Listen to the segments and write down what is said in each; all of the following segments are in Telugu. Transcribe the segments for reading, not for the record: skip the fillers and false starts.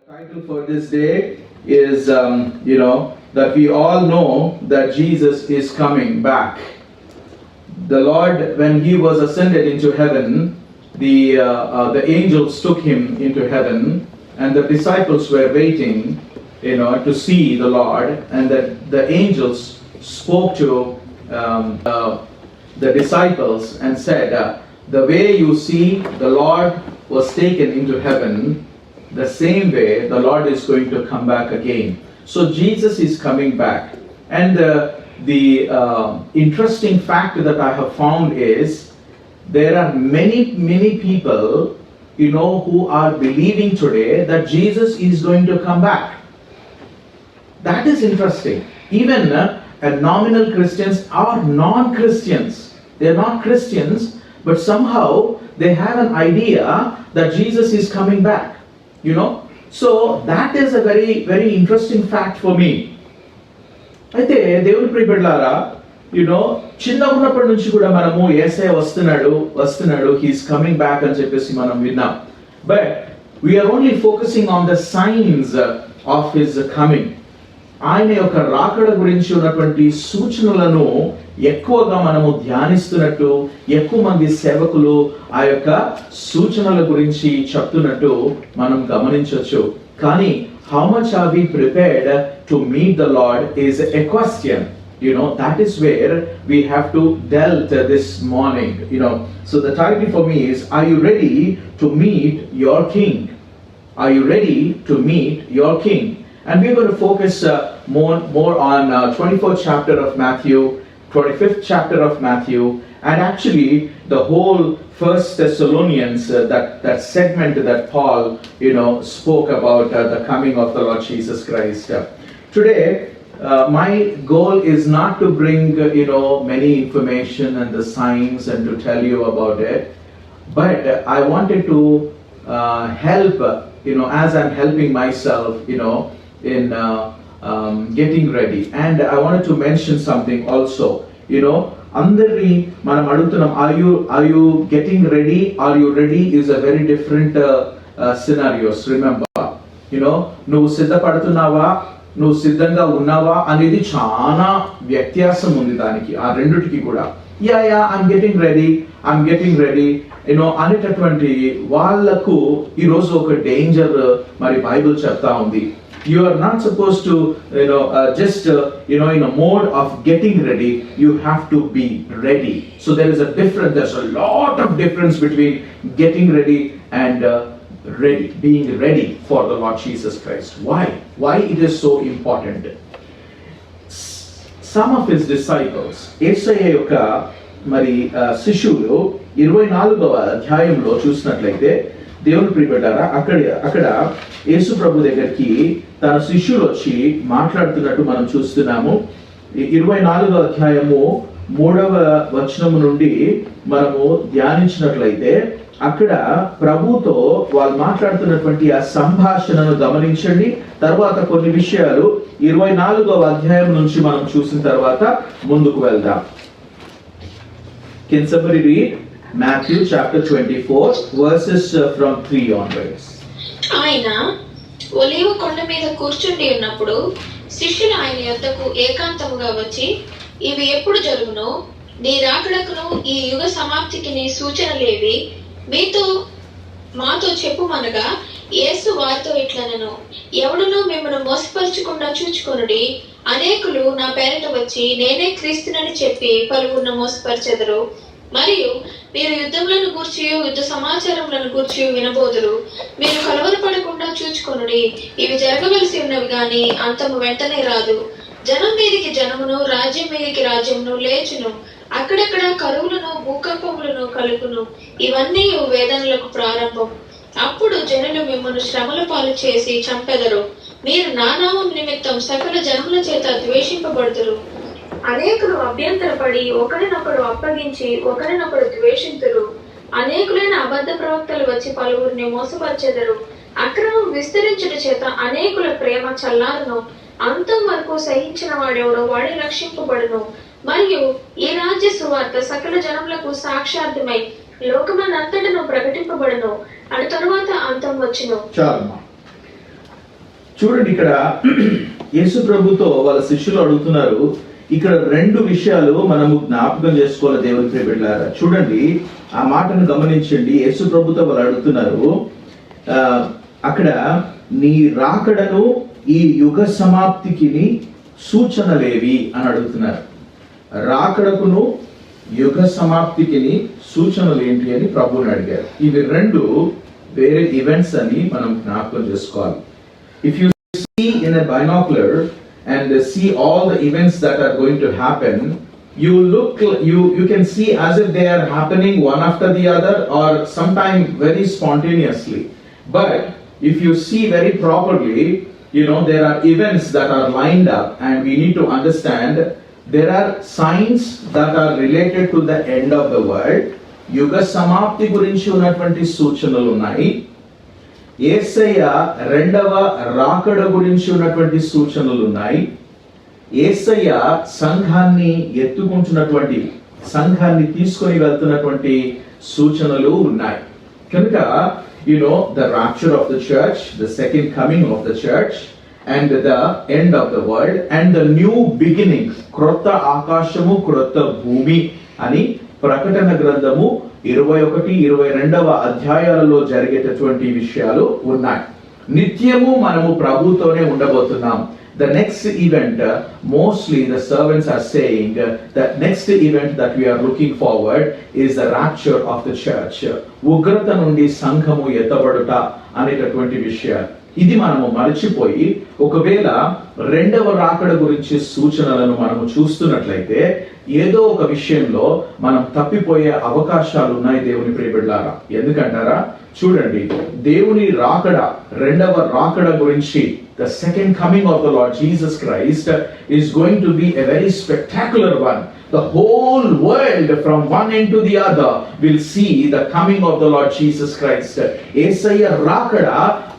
Title for this day is, that we all know that Jesus is coming back. The Lord, when He was ascended into heaven, the angels took Him into heaven, and the disciples were waiting, to see the Lord, and the angels spoke to the disciples and said, the way you see the Lord was taken into heaven, the same way the Lord is going to come back again. So Jesus is coming back. And the interesting fact that I have found is there are many people, who are believing today that Jesus is going to come back. That is interesting. Even nominal Christians or non-Christians, they are not Christians, but somehow they have an idea that Jesus is coming back. So that is a very interesting fact for me. అయితే దేవుని ప్రియబిడ్డలారా, చిన్నగా ఉన్నప్పటి నుంచి కూడా మనము యేసయ్య వస్తున్నాడు హీస్ కమింగ్ బ్యాక్ అని చెప్పేసి మనం విన్నాం. But we are only focusing on the signs of his coming. ఆయన యొక్క రాకడ గురించి ఉన్నటువంటి సూచనలను ఎక్కువగా మనము ధ్యానిస్తున్నట్టు, ఎక్కువ మంది సేవకులు ఆ యొక్క సూచనల గురించి చెప్తున్నట్టు మనం గమనించవచ్చు. కానీ how much are we prepared to meet the Lord is a question. That is where we have to delve this morning. So the title for me is, are you ready to meet your King? Are you ready to meet your King? And we're going to focus more on 24th chapter of Matthew, 25th chapter of Matthew, and actually the whole First Thessalonians, that segment that Paul, spoke about the coming of the Lord Jesus Christ. Today, my goal is not to bring, many information and the signs and to tell you about it, but I wanted to help, as I'm helping myself, in getting ready. And I wanted to mention something also. అందరినీ మనం అడుగుతున్నాం, are you getting ready? Are you ready is a very different scenarios. Remember, నువ్వు సిద్ధపడుతున్నావా, నువ్వు సిద్ధంగా ఉన్నావా అనేది చాలా వ్యత్యాసం ఉంది దానికి, ఆ రెండిటికి కూడా. ఐఎమ్ గెటింగ్ రెడీ అనేటటువంటి వాళ్ళకు ఈరోజు ఒక డేంజర్ మరి బైబిల్ చెప్తా ఉంది. You are not supposed to, just, in a mode of getting ready. You have to be ready. So there's a lot of difference between getting ready and being ready for the Lord Jesus Christ. Why it is so important? Some of his disciples, యేసయ్య యొక్క మరి శిష్యులు 24వ అధ్యాయంలో చూసినట్లయితే, దేవుని ప్రియబిడ్డారా, అక్కడ యేసు ప్రభు దగ్గరికి తన శిష్యులు వచ్చి మాట్లాడుతున్నట్టు మనం చూస్తున్నాము. 24వ అధ్యాయము 3వ వచనము నుండి మనము ధ్యానించినట్లయితే అక్కడ ప్రభుతో వాళ్ళు మాట్లాడుతున్నటువంటి ఆ సంభాషణను గమనించండి. తర్వాత కొన్ని విషయాలు 24వ అధ్యాయం నుంచి మనం చూసిన తర్వాత ముందుకు వెళ్దాం. Can somebody read Matthew chapter 24 verses from 3 onwards? ఆయన ఒలీవ కొండ మీద కూర్చుండి ఉన్నప్పుడు శిష్యులు ఆయన యొద్దకు ఏకాంతముగా వచ్చి, ఇవి ఎప్పుడు జరుగునో, నీ రాకడకును ఈ యుగ సమాప్తికి నీ సూచనలేవి, మాతో చెప్పుమనగా, యేసు వారితో ఇట్లనెను, ఎవడునూ మిమ్మల్ని మోసపరచకుండా చూచుకొనుడి. అనేకులు నా పేరిట వచ్చి నేనే క్రీస్తునని చెప్పి పలువురిని మోసపరచెదరు. మరియు మీరు యుద్ధములను గూర్చి యుద్ధ సమాచారములను గూర్చి వినబోదురు. మీరు కలవరపడకుండా చూచుకొనుడి. ఇవి జరగవలసి ఉన్నవి గాని అంతము వెంటనే రాదు. జనం మీదికి జనమును, రాజ్యం మీదికి రాజ్యమును లేచును. అక్కడక్కడ కరువులను, భూకంపములను కలుగును. ఇవన్నీ వేదనలకు ప్రారంభం. అప్పుడు జనులు మిమ్మల్ని శ్రమల పాలు చేసి చంపెదరు. మీరు నా నామం నిమిత్తం సకల జనముల చేత ద్వేషింపబడుదురు. అనేకులు అభ్యంతరపడి ఒకరినొకరు అప్పగించి ఒకరినొకరు ద్వేషింతురు. అనేకులైన అబద్ధ ప్రవక్తలు వచ్చి పలువురిని మోసపరచెదరు. అక్రమం విస్తరించుట చేత అనేకుల ప్రేమ చల్లారును. అంతం వరకు సహించిన వాడెవడో వాడి రక్షింపబడును. మరియు ఈ రాజ్య సువార్త సకల జనములకు సాక్షార్థమై లోకమంతటను ప్రకటింపబడును. అటు తరువాత అంతం వచ్చును. చాలమ్మా. 24వ అధ్యాయము 3వ వచనం నుంచి 5వ వచనం వరకు చదువుతాను. 24వ అధ్యాయము 3వ వచనం నుంచి 5వ వచనం వరకు. 24వ అధ్యాయము 3వ వచనం నుంచి 5వ వచనం వరకు. చూడండి ఇక్కడ యేసు ప్రభుతో వాళ్ళ శిష్యులు అడుగుతున్నారు. ఇక్కడ రెండు విషయాలు మనము జ్ఞాపకం చేసుకోవాలి దేవుని ప్రియ బిడ్డలారా. చూడండి ఆ మాటను గమనించండి. యేసు ప్రభుతో వాళ్ళు అడుగుతున్నారు, అక్కడ నీ రాకడను ఈ యుగ సమాప్తికి సూచనలేవి అని అడుగుతున్నారు. రాకడకును యుగ సమాప్తికి సూచనలు ఏంటి అని ప్రభువుని అడిగారు. ఇవి రెండు వేరే ఈవెంట్స్ అని మనం జ్ఞాపకం చేసుకోవాలి. If you see in a binocular and see all the events that are going to happen, you can see as if they are happening one after the other or sometime very spontaneously. But if you see very properly, there are events that are lined up, and we need to understand there are signs that are related to the end of the world. Yuga samapti gurinchi unnatvanti సూచనలు ఉన్నాయి. యేసయ్య రెండవ రాకడ గురించి ఉన్నటువంటి సూచనలు ఉన్నాయి. యేసయ్య సంఘాన్ని ఎత్తుకుంటున్నటువంటి, సంఘాన్ని తీసుకొని వెళ్తున్నటువంటి సూచనలు ఉన్నాయి. కనుక the rapture of the church, the second coming of the church, and the end of the world, and the new beginning, క్రొత్త ఆకాశము క్రొత్త భూమి అని ప్రకటన గ్రంథము 21-22 అధ్యాయాలలో జరిగేటటువంటి విషయాలు ఉన్నాయి. నిత్యము మనము ప్రభుతోనే ఉండబోతున్నాం. The next event, mostly the servants are saying, the next event that we are looking forward is the rapture of the church. ఉగ్రత నుండి సంఘము ఎత్తబడుట అనేటటువంటి విషయాలు. ఇది మనము మరచిపోయి ఒకవేళ రెండవ రాకడ గురించి సూచనలను మనము చూస్తున్నట్లయితే ఏదో ఒక విషయంలో మనం తప్పిపోయే అవకాశాలు ఉన్నాయి దేవుని ప్రియ బిడ్డలారా. ఎందుకంటారా? చూడండి, దేవుని రాకడ, రెండవ రాకడ గురించి, the second coming of the Lord Jesus Christ is going to be a very spectacular one. The whole world from one end to the other will see the coming of the Lord Jesus Christ. యేసయ్య రాకడ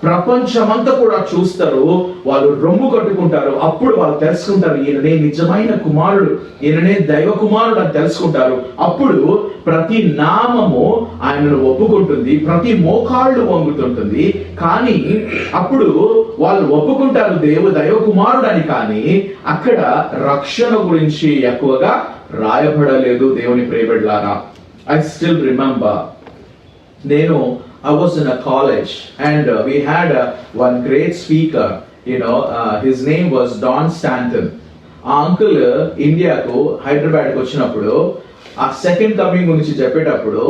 ప్రపంచమంతా కూడా చూస్తారు, వాళ్ళు రొమ్ము కట్టుకుంటారు. అప్పుడు వాళ్ళు తెలుసుకుంటారు, ఈయననే నిజమైన కుమారుడు, ఈయననే దైవ కుమారుడు అని తెలుసుకుంటారు. అప్పుడు ప్రతి నామము ఆయనను ఒప్పుకుంటుంది, ప్రతి మోకాళ్ళు వంగుతుంటుంది. కానీ అప్పుడు వాళ్ళు ఒప్పుకుంటారు దైవ కుమారుడు అని, కానీ అక్కడ రక్షణ గురించి ఎక్కువగా రాయబడలేదు దేవుని ప్రియ బిడ్డలారా. I still remember, I was in a college and we had one great speaker, his name was Don Stanton. ఆ అంకుల్ ఇండియాకు హైదరాబాద్కి వచ్చినప్పుడు ఆ సెకండ్ కమింగ్ గురించి చెప్పేటప్పుడు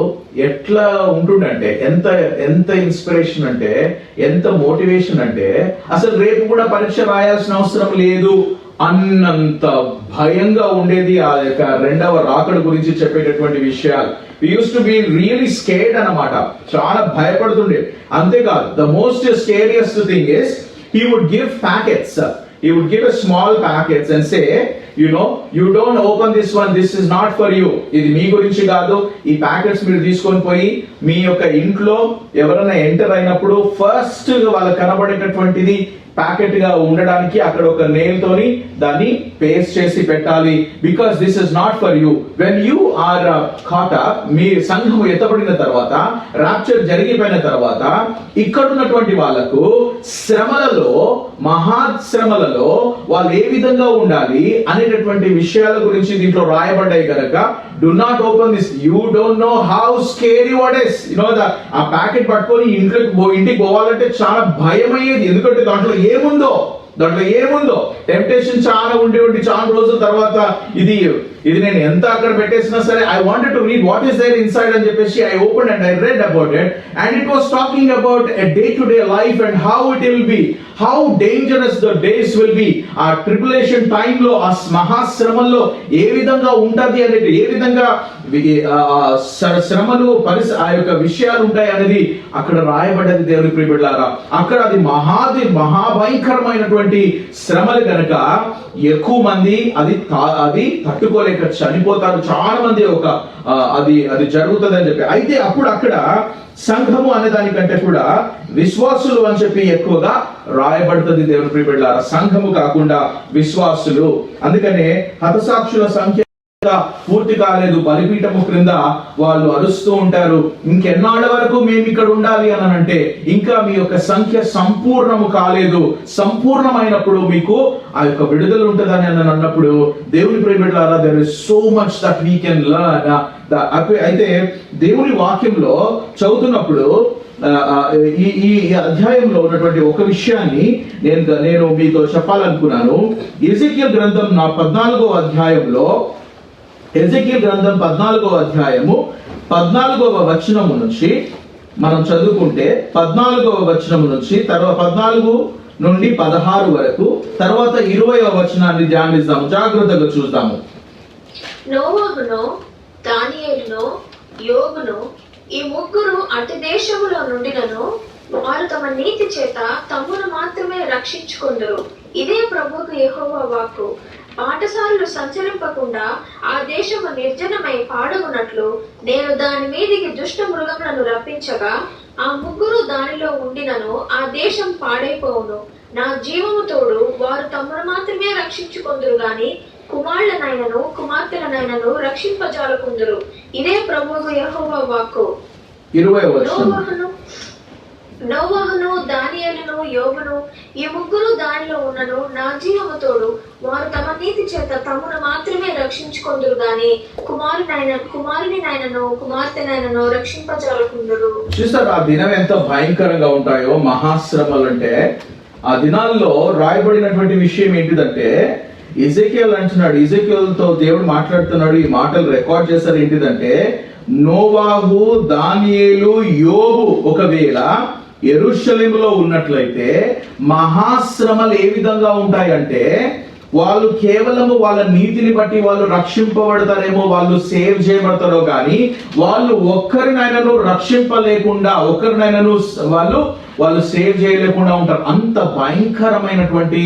ఎట్లా ఉంటుండంటే, ఎంత ఇన్స్పిరేషన్ అంటే, ఎంత మోటివేషన్ అంటే, అసలు రేపు కూడా పరీక్ష రాయాల్సిన అవసరం లేదు అన్నంత భయంగా ఉండేది ఆ యొక్క రెండవ రాకడ గురించి చెప్పేటటువంటి విషయాలు. We used to be really scared అన్నమాట, చాలా భయపడుతుండే. అంతేకాదు, the most scariest thing is he would give packets. He would give a small packets and say, you don't open this one, this is not for you. ఇది మీ గురించి కాదు, ఈ ప్యాకెట్స్ మీరు తీసుకొని పోయి మీ యొక్క ఇంట్లో ఎవరైనా ఎంటర్ అయినప్పుడు ఫస్ట్ వాళ్ళకి కనబడేటటువంటిది ప్యాకెట్ గా ఉండడానికి అక్కడ ఒక నేమ్ తోని దాన్ని పేస్ట్ చేసి పెట్టాలి. Because this is not for you. When you are caught up, మీ సంఘము ఎత్తబడిన తర్వాత, రాప్చర్ జరిగిపోయిన తర్వాత, ఇక్కడ ఉన్నటువంటి వాళ్ళకు శ్రమలలో, మహాశ్రమలలో వాళ్ళు ఏ విధంగా ఉండాలి అనేటటువంటి విషయాల గురించి దీంట్లో రాయబడ్డాయి కనుక, do not open this. You don't know how scary what is. ఆ ప్యాకెట్ పట్టుకొని ఇంటికి పోవాలంటే చాలా భయం అయ్యేది. ఎందుకంటే దాంట్లో ఏముందో టెంప్టేషన్ చాలా ఉండి చాలా రోజుల తర్వాత ఇది నేను ఎంత అక్కడ పెట్టేసినా సరే, I wanted to read what is there inside అని చెప్పేసి I opened and I read about it, and it was talking about a day-to-day life and how it will be, how dangerous the days will be. ఆ ట్రిబులేషన్ టైమ్ లో, ఆ మహాశ్రమంలో ఏ విధంగా ఉంటది అనేది, ఏ విధంగా శ్రమలు ఆ యొక్క విషయాలు ఉంటాయి అనేది అక్కడ రాయబడ్డది దేవుని ప్రియ బిడ్డలారా. అక్కడ అది మహాభయంకరమైనటువంటి శ్రమలు కనుక ఎక్కువ మంది అది తట్టుకోలేక చనిపోతారు. చాలా మంది అది జరుగుతుంది అని చెప్పి. అయితే అప్పుడు అక్కడ సంఘము అనే దానికంటే కూడా విశ్వాసులు అని చెప్పి ఎక్కువగా రాయబడుతుంది దేవుని ప్రియ బిడ్డలారా. సంఘము కాకుండా విశ్వాసులు. అందుకనే హతసాక్షుల సంఖ్య పూర్తి కాలేదు, బలిపీఠము క్రింద వాళ్ళు అరుస్తూ ఉంటారు, ఇంకెన్నాళ్ళ వరకు మేము ఇక్కడ ఉండాలి అని అంటే, ఇంకా మీ యొక్క సంఖ్య సంపూర్ణము కాలేదు, సంపూర్ణమైనప్పుడు మీకు ఆ యొక్క విడుదల ఉంటుందని అని అన్నప్పుడు, దేవుని ప్రియబిడ్డలారా, there is so much that we can learn. అయితే దేవుని వాక్యంలో చదువుతున్నప్పుడు ఈ అధ్యాయంలో ఉన్నటువంటి ఒక విషయాన్ని నేను మీతో చెప్పాలనుకున్నాను. ఎజెకియల్ గ్రంథం 14వ అధ్యాయంలో, ఎజెకియల్ గ్రంథం 14వ అధ్యాయము 14వ వచనము నుంచి మనం చదువుకుంటే, 14వ వచనము నుంచి తర్వాత 14 నుండి 16 వరకు, తర్వాత 20వ వచనాన్ని ధ్యానిస్తాము, జాగ్రత్తగా చూద్దాము. నోవహును, దానియేలును, యోబును ఈ ముగ్గురు అతి దేశములో నుండినను వారు తమ నీతి చేత తమ్మును మాత్రమే రక్షించుకొందురు. ఇదే ప్రభువుకు యెహోవా వాక్కు. పాఠశాలలు సంచరింపకుండా ఆ దేశము నిర్జనమై పాడగునట్లు నేను దాని మీదికి దుష్ట మృగములను రప్పించగా ఆ ముగ్గురు దానిలో ఉండినను ఆ దేశం పాడైపోవును. నా జీవము తోడు వారు తమ్మును మాత్రమే రక్షించుకొందురు గాని కుమారులనైనను కుమార్తెలనైనను రక్షింపజాలకుందురు. ఇదే ప్రభువుకు యెహోవా వాక్కు. 20వ వచనం. నోవహును, దానియేలును, యోబును ఈ ముగ్గురు దానిలో ఉన్నను నా జీవము తోడు వారు తమ నీతి చేత తమ్మును మాత్రమే రక్షించుకొందురు గాని కుమారునినైనను కుమార్తెనైనను రక్షింపజాలకుందురు. చూస్తారు ఆ దినం ఎంత భయంకరంగా ఉంటాయో మహాశ్రమలు అంటే. ఆ దినాల్లో రాయబడినటువంటి విషయం ఏంటిదంటే, ఎజెకియల్ అంటున్నాడు, ఎజెకియల్తో దేవుడు మాట్లాడుతున్నాడు, ఈ మాటలు రికార్డ్ చేశారు. ఏంటిదంటే, నోవాహు, దానియేలు, యోబు ఒకవేళ యెరూషలేములో ఉన్నట్లయితే మహాశ్రమలు ఏ విధంగా ఉంటాయంటే, వాళ్ళు కేవలము వాళ్ళ నీతిని బట్టి వాళ్ళు రక్షింపబడతారేమో, వాళ్ళు సేవ్ చేయబడతారో కానీ వాళ్ళు ఒక్కరినైనాను రక్షింపలేకుండా, ఒక్కరినైనాను వాళ్ళు సేవ్ చేయలేకుండా ఉంటారు. అంత భయంకరమైనటువంటి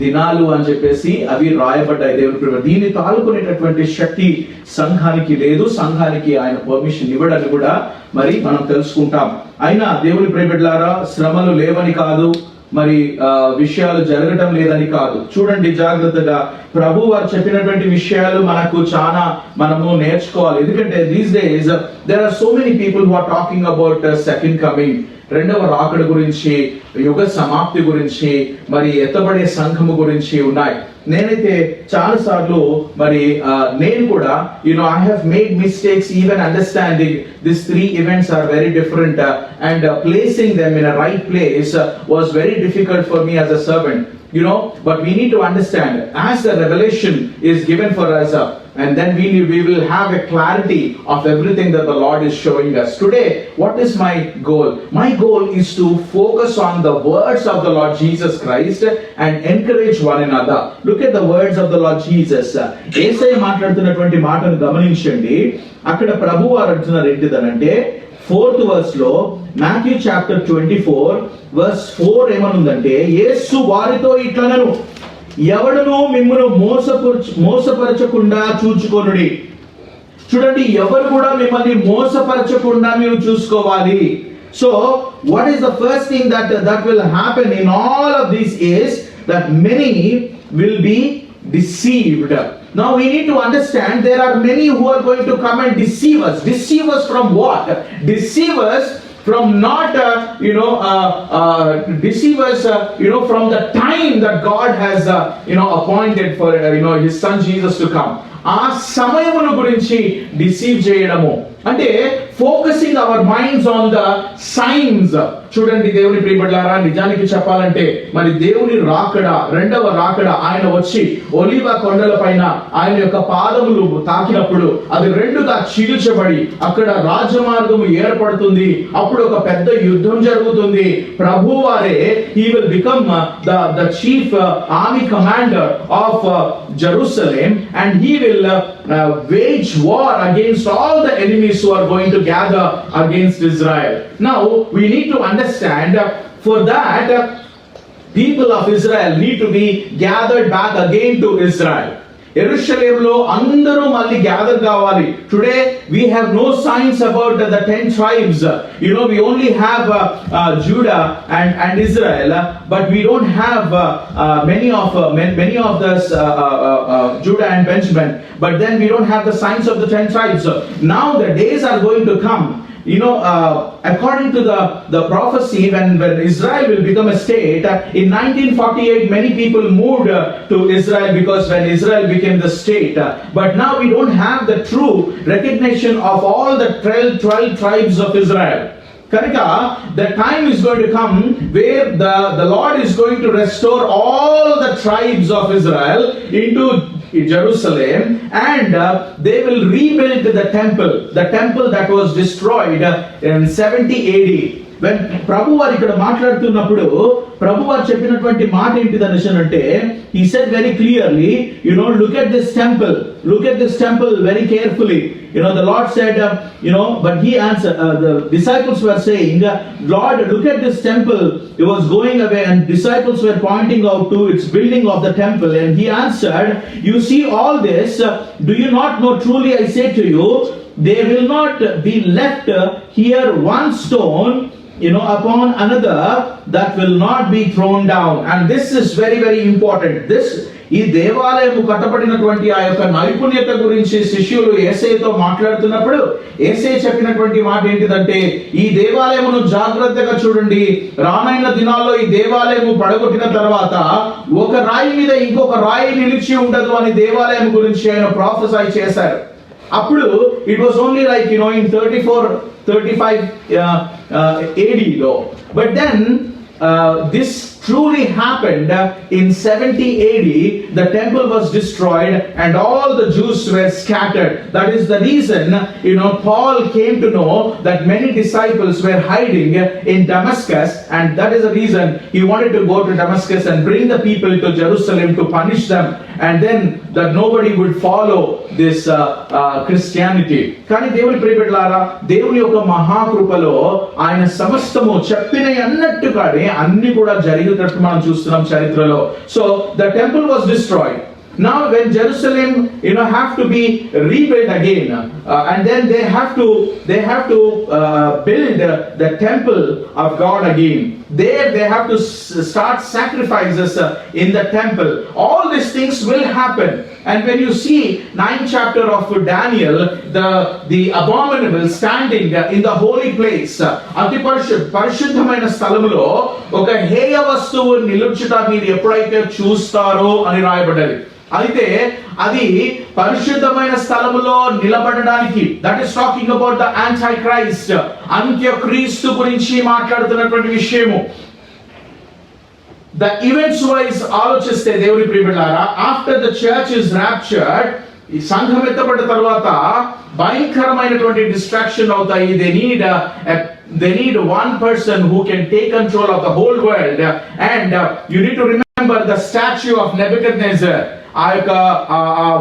దినాలు అని చెప్పేసి అవి రాయబడ్డాయి దేవుని ప్రేమ. దీన్ని తాలుకునేటటువంటి శక్తి సంఘానికి లేదు. సంఘానికి ఆయన పర్మిషన్ ఇవ్వడని కూడా మరి మనం తెలుసుకుంటాం. అయినా దేవుని ప్రేమిట్లారా, శ్రమలు లేవని కాదు, మరి విషయాలు జరగటం లేదని కాదు. చూడండి జాగ్రత్తగా, ప్రభు వారు చెప్పినటువంటి విషయాలు మనము నేర్చుకోవాలి. ఎందుకంటే these days there are so many people who are talking about second coming, రెండవ రాకడ గురించి, యుగ సమాప్తి గురించి, మరి ఎత్తబడే సంఘము గురించి ఉన్నాయి. నేనైతే చాలా సార్లు మరి నేను కూడా I have made mistakes even understanding these three events are very different and placing them in a right place was very difficult for me as a servant. But we need to understand, as the revelation is given for us, and then we will have a clarity of everything that the Lord is showing us. Today, what is my goal? My goal is to focus on the words of the Lord Jesus Christ and encourage one another. Look at the words of the Lord Jesus. యేసయ్య మాట్లాడుతున్నటువంటి మాటను గమనించండి. అక్కడ ప్రభువారు అంటున్నారు ఏంటిదనంటే, 4th verse లో, Matthew chapter 24 verse 4 ఏమనుందంటే, యేసు వారితో ఇట్లనెను, ఎవడును మిమ్మును మోసపరచకుండా చూచుకొనుడి. చూడండి, ఎవరు కూడా మిమ్మల్ని మోసపరచకుండా మీరు చూసుకోవాలి. So what is the first thing that will happen in all of this is that many will be deceived. Now we need to understand, there are many who are going to come and deceive us. Deceive us from what? Deceive us from not deceive us from the time that God has appointed for his son Jesus to come. ఆ సమయమును గురించి డిసీవ్ చేయడము అంటే focusing our minds on the science. చూడండి దేవుని ప్రియబిడ్డలారా, నిజానికి చెప్పాలంటే మరి దేవుని రాకడ, రెండవ రాకడ, ఆయన వచ్చి ఒలీవ కొండల పైన ఆయన యొక్క పాదములు తాకినప్పుడు అది రెండుగా చీల్చబడి అక్కడ రాజమార్గము ఏర్పడుతుంది. అప్పుడు ఒక పెద్ద యుద్ధం జరుగుతుంది. ప్రభువారే he will become the chief army commander of Jerusalem, and he will wage war against all the enemies who are going to gather against Israel. Now we need to understand, for that people of Israel need to be gathered back again to Israel. ఎరుషలేములో అందరూ మళ్ళీ గ్యాదర్ కావాలి. Today we have no signs about the 10 tribes. We only have Judah and Israel, but we don't have many of this Judah and Benjamin, but then we don't have the signs of the 10 tribes. Now the days are going to come. According to the prophecy, when Israel will become a state, in 1948 many people moved to Israel because when Israel became the state, but now we don't have the true recognition of all the 12 tribes of Israel. Karika, the time is going to come where the Lord is going to restore all the tribes of Israel into Jerusalem, and they will rebuild the temple that was destroyed in 70 AD. When ప్రభు వారు ఇక్కడ మాట్లాడుతున్నప్పుడు ప్రభు వారు చెప్పినటువంటి మాట ఏంటిదని అంటే, he said very clearly, look at this temple very carefully. The Lord said, but he answered, the disciples were saying, Lord, look at this temple. It was going away, and disciples were pointing out to its building of the temple, and he answered, you see all this, do you not know? Truly I say to you, there will not be left here one stone upon another that will not be thrown down. And this is very, very important. ఈ దేవాలయము కట్టబడినటువంటి ఆ యొక్క నైపుణ్యత గురించి శిష్యులు యేసయ్యతో మాట్లాడుతున్నప్పుడు యేసయ్య చెప్పినటువంటి మాట ఏంటిదంటే, ఈ దేవాలయమును జాగ్రత్తగా చూడండి, రానైన దినాల్లో ఈ దేవాలయము పడగొట్టిన తర్వాత ఒక రాయి మీద ఇంకొక రాయి నిలిచి ఉండదు అని దేవాలయం గురించి ఆయన ప్రొఫెసై చేశారు. అప్పుడు it was only like in 34-35 AD లో, but then this truly happened in 70 AD. The temple was destroyed and all the Jews were scattered. That is the reason Paul came to know that many disciples were hiding in Damascus, and that is the reason he wanted to go to Damascus and bring the people to Jerusalem to punish them, and then that nobody would follow this Christianity. కానీ దేవుని ప్రియబిడ్డలారా, దేవుని యొక్క మహాకృపలో ఆయన సమస్తము చెప్పిన అన్నట్టుగానే అన్ని కూడా జరిగేటట్టు మనం చూస్తున్నాం చరిత్రలో. So the temple was destroyed. Now when Jerusalem have to be rebuilt again, and then they have to build the temple of God again. There they have to start sacrifices in the temple. All these things will happen. And when you see 9th chapter of Daniel, the abominable standing in the holy place, అతి పరిశుద్ధమైన స్థలములో ఒక హేయ వస్తువు నిలుచుట మీరు ఎప్పుడైతే చూస్తారో అని రాయబడ్డది. అయితే అది పరిశుద్ధమైన స్థలములో నిలబడడానికి, that is talking about the antichrist, అంత్యక్రీస్తు గురించి మాట్లాడుతున్నటువంటి విషయము. The events wise ఆలోచిస్తే దేవుని ప్రియబిడ్డలారా, after the church is raptured, ఈ సంఘం ఎత్తబడ్డ తర్వాత భయంకరమైనటువంటి డిస్ట్రాక్షన్ అవుతాయి. They need one person who can take control of the whole world, and you need to remember the statue of Nebuchadnezzar. ఆ యొక్క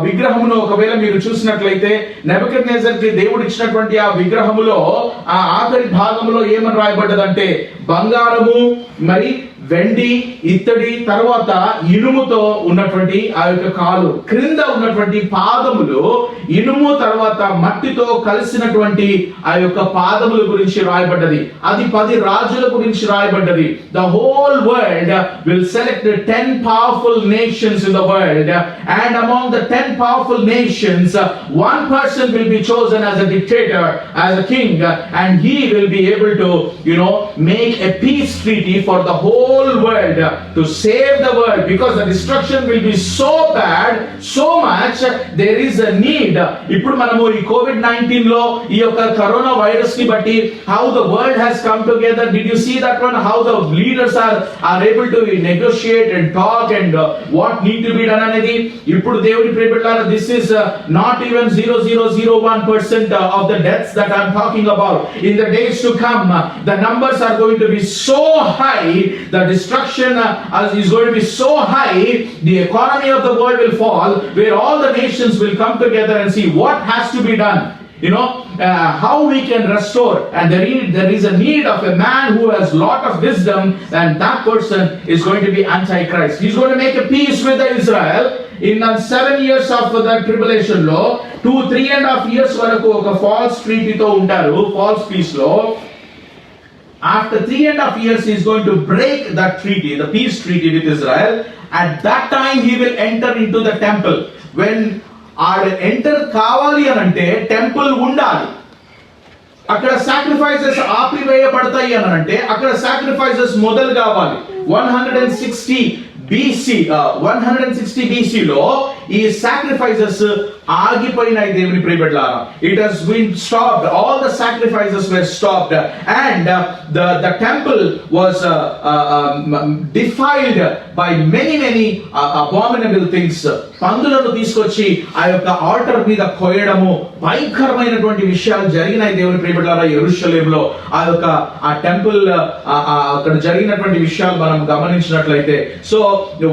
విగ్రహమును ఒకవేళ మీరు చూసినట్లయితే, నెబుకద్నెజర్ కి దేవుడు ఇచ్చినటువంటి ఆ విగ్రహములో ఆ ఆఖరి భాగంలో ఏమని రాయబడ్డదంటే, బంగారము మరి వెండి ఇత్తడి తర్వాత ఇనుముతో ఉన్నటువంటి ఆ యొక్క కాలు, క్రింద ఉన్నటువంటి పాదములు ఇనుము తర్వాత మట్టితో కలిసినటువంటి ఆ యొక్క పాదముల గురించి రాయబడ్డది. అది 10 రాజుల గురించి రాయబడ్డది. The whole world will select 10 powerful nations in the world, and among the 10 powerful nations one person will be chosen as a dictator, as a king, and he will be able to make a peace treaty for the whole world to save the world, because the destruction will be so bad, so much there is a need. ఇప్పుడు మనము ఈ COVID-19 లో ఈ యొక్క కరోనా వైరస్ ని బట్టి how the world has come together, did you see that one, how the leaders are able to negotiate and talk and what need to be done అనేది. ఇప్పుడు దేవుని ప్రియబిడ్డలారా, this is not even 0.0001% of the deaths that I am talking about. In the days to come, the numbers are going to be so high, the destruction is going to be so high, the economy of the world will fall, where all the nations will come together and see what has to be done, how we can restore. And there is a need of a man who has lot of wisdom, and that person is going to be Antichrist. He's going to make a peace with Israel in 7 years of that tribulation లో 3.5 years వరకు ఒక false treaty తో ఉంటారు, false peace లో. After 3.5 years he is going to break that treaty, the peace treaty with Israel. At that time he will enter into the temple. When enter కావాలి అని అంటే టెంపుల్ ఉండాలి. అక్కడ సాక్రిఫైసెస్ ఆపివేయబడతాయి అని అంటే అక్కడ సాక్రిఫైసెస్ మొదలు కావాలి. 160 BC లో ఈ సాక్రిఫైసెస్ ఆగిపోయినాయి దేవుని ప్రియబిడ్డలారా. It has been stopped. All the sacrifices were stopped, and the temple was defiled by many abominable things. పందులను తీసుకొచ్చి ఆ యొక్క ఆల్టర్ మీద కోయడము, భయంకరమైనటువంటి విషయాలు జరిగినాయి దేవుని ప్రియబిడ్డలారా యెరూషలేములో. ఆ యొక్క ఆ టెంపుల్ అక్కడ జరిగినటువంటి విషయాలు మనం గమనించినట్లయితే, so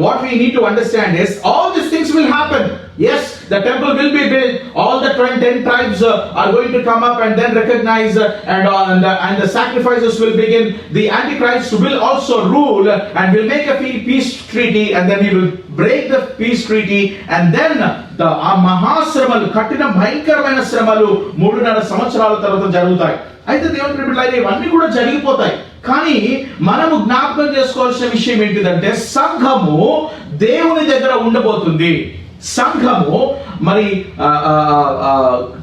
what we need to understand is all these things will happen. Yes, the temple will be built. All the 10 tribes are going to come up and then recognize and the sacrifices will begin. The Antichrist will also rule and will make a peace treaty, and then he will break the peace treaty, and then the మహాశ్రమలు, కఠిన భయంకరమైన శ్రమలు 3.5 సంవత్సరాల తర్వాత జరుగుతాయి. అయితే దేవుని ప్రియబిడ్డలారా ఇవన్నీ కూడా జరిగిపోతాయి. కానీ మనము జ్ఞాపకం చేసుకోవాల్సిన విషయం ఏంటిదంటే సంఘము దేవుని దగ్గర ఉండబోతుంది. సంఘము మరి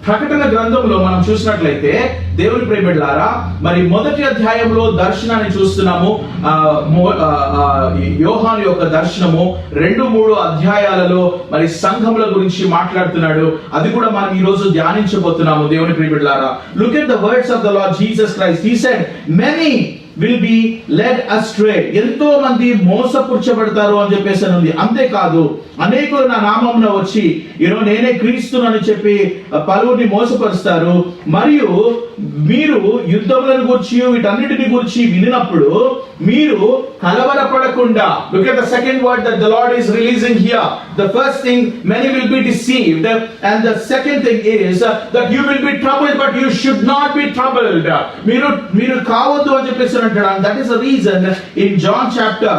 ప్రకటన గ్రంథంలో మనం చూసినట్లయితే దేవుని ప్రియబిడ్డలారా మరి మొదటి అధ్యాయంలో దర్శనాన్ని చూస్తున్నాము. యోహాను యొక్క దర్శనము 2-3 అధ్యాయాలలో మరి సంఘముల గురించి మాట్లాడుతున్నాడు. అది కూడా మనం ఈ రోజు ధ్యానించబోతున్నాము దేవుని ప్రియబిడ్డలారా. Look at the words of the Lord Jesus Christ. He said many will be led astray. ఎంతో మంది మోసపుచ్చబడతారు అని చెప్పేసి ఉంది. అంతేకాదు అనేకులు నా నామమున వచ్చి నేనే క్రీస్తునని చెప్పి పలువురిని మోసపరుస్తారు. మరియు మీరు యుద్ధములను గురించి వీటన్నిటిని గురించి వినినప్పుడు మీరు కలవరపడకుండా. Look at the second word that the Lord is releasing here. The first thing, many will be deceived, and the second thing is that you will be troubled, but you should not be troubled. మీరు కావద్దు అని చెప్పేసి అంటాడు. That is the reason in John chapter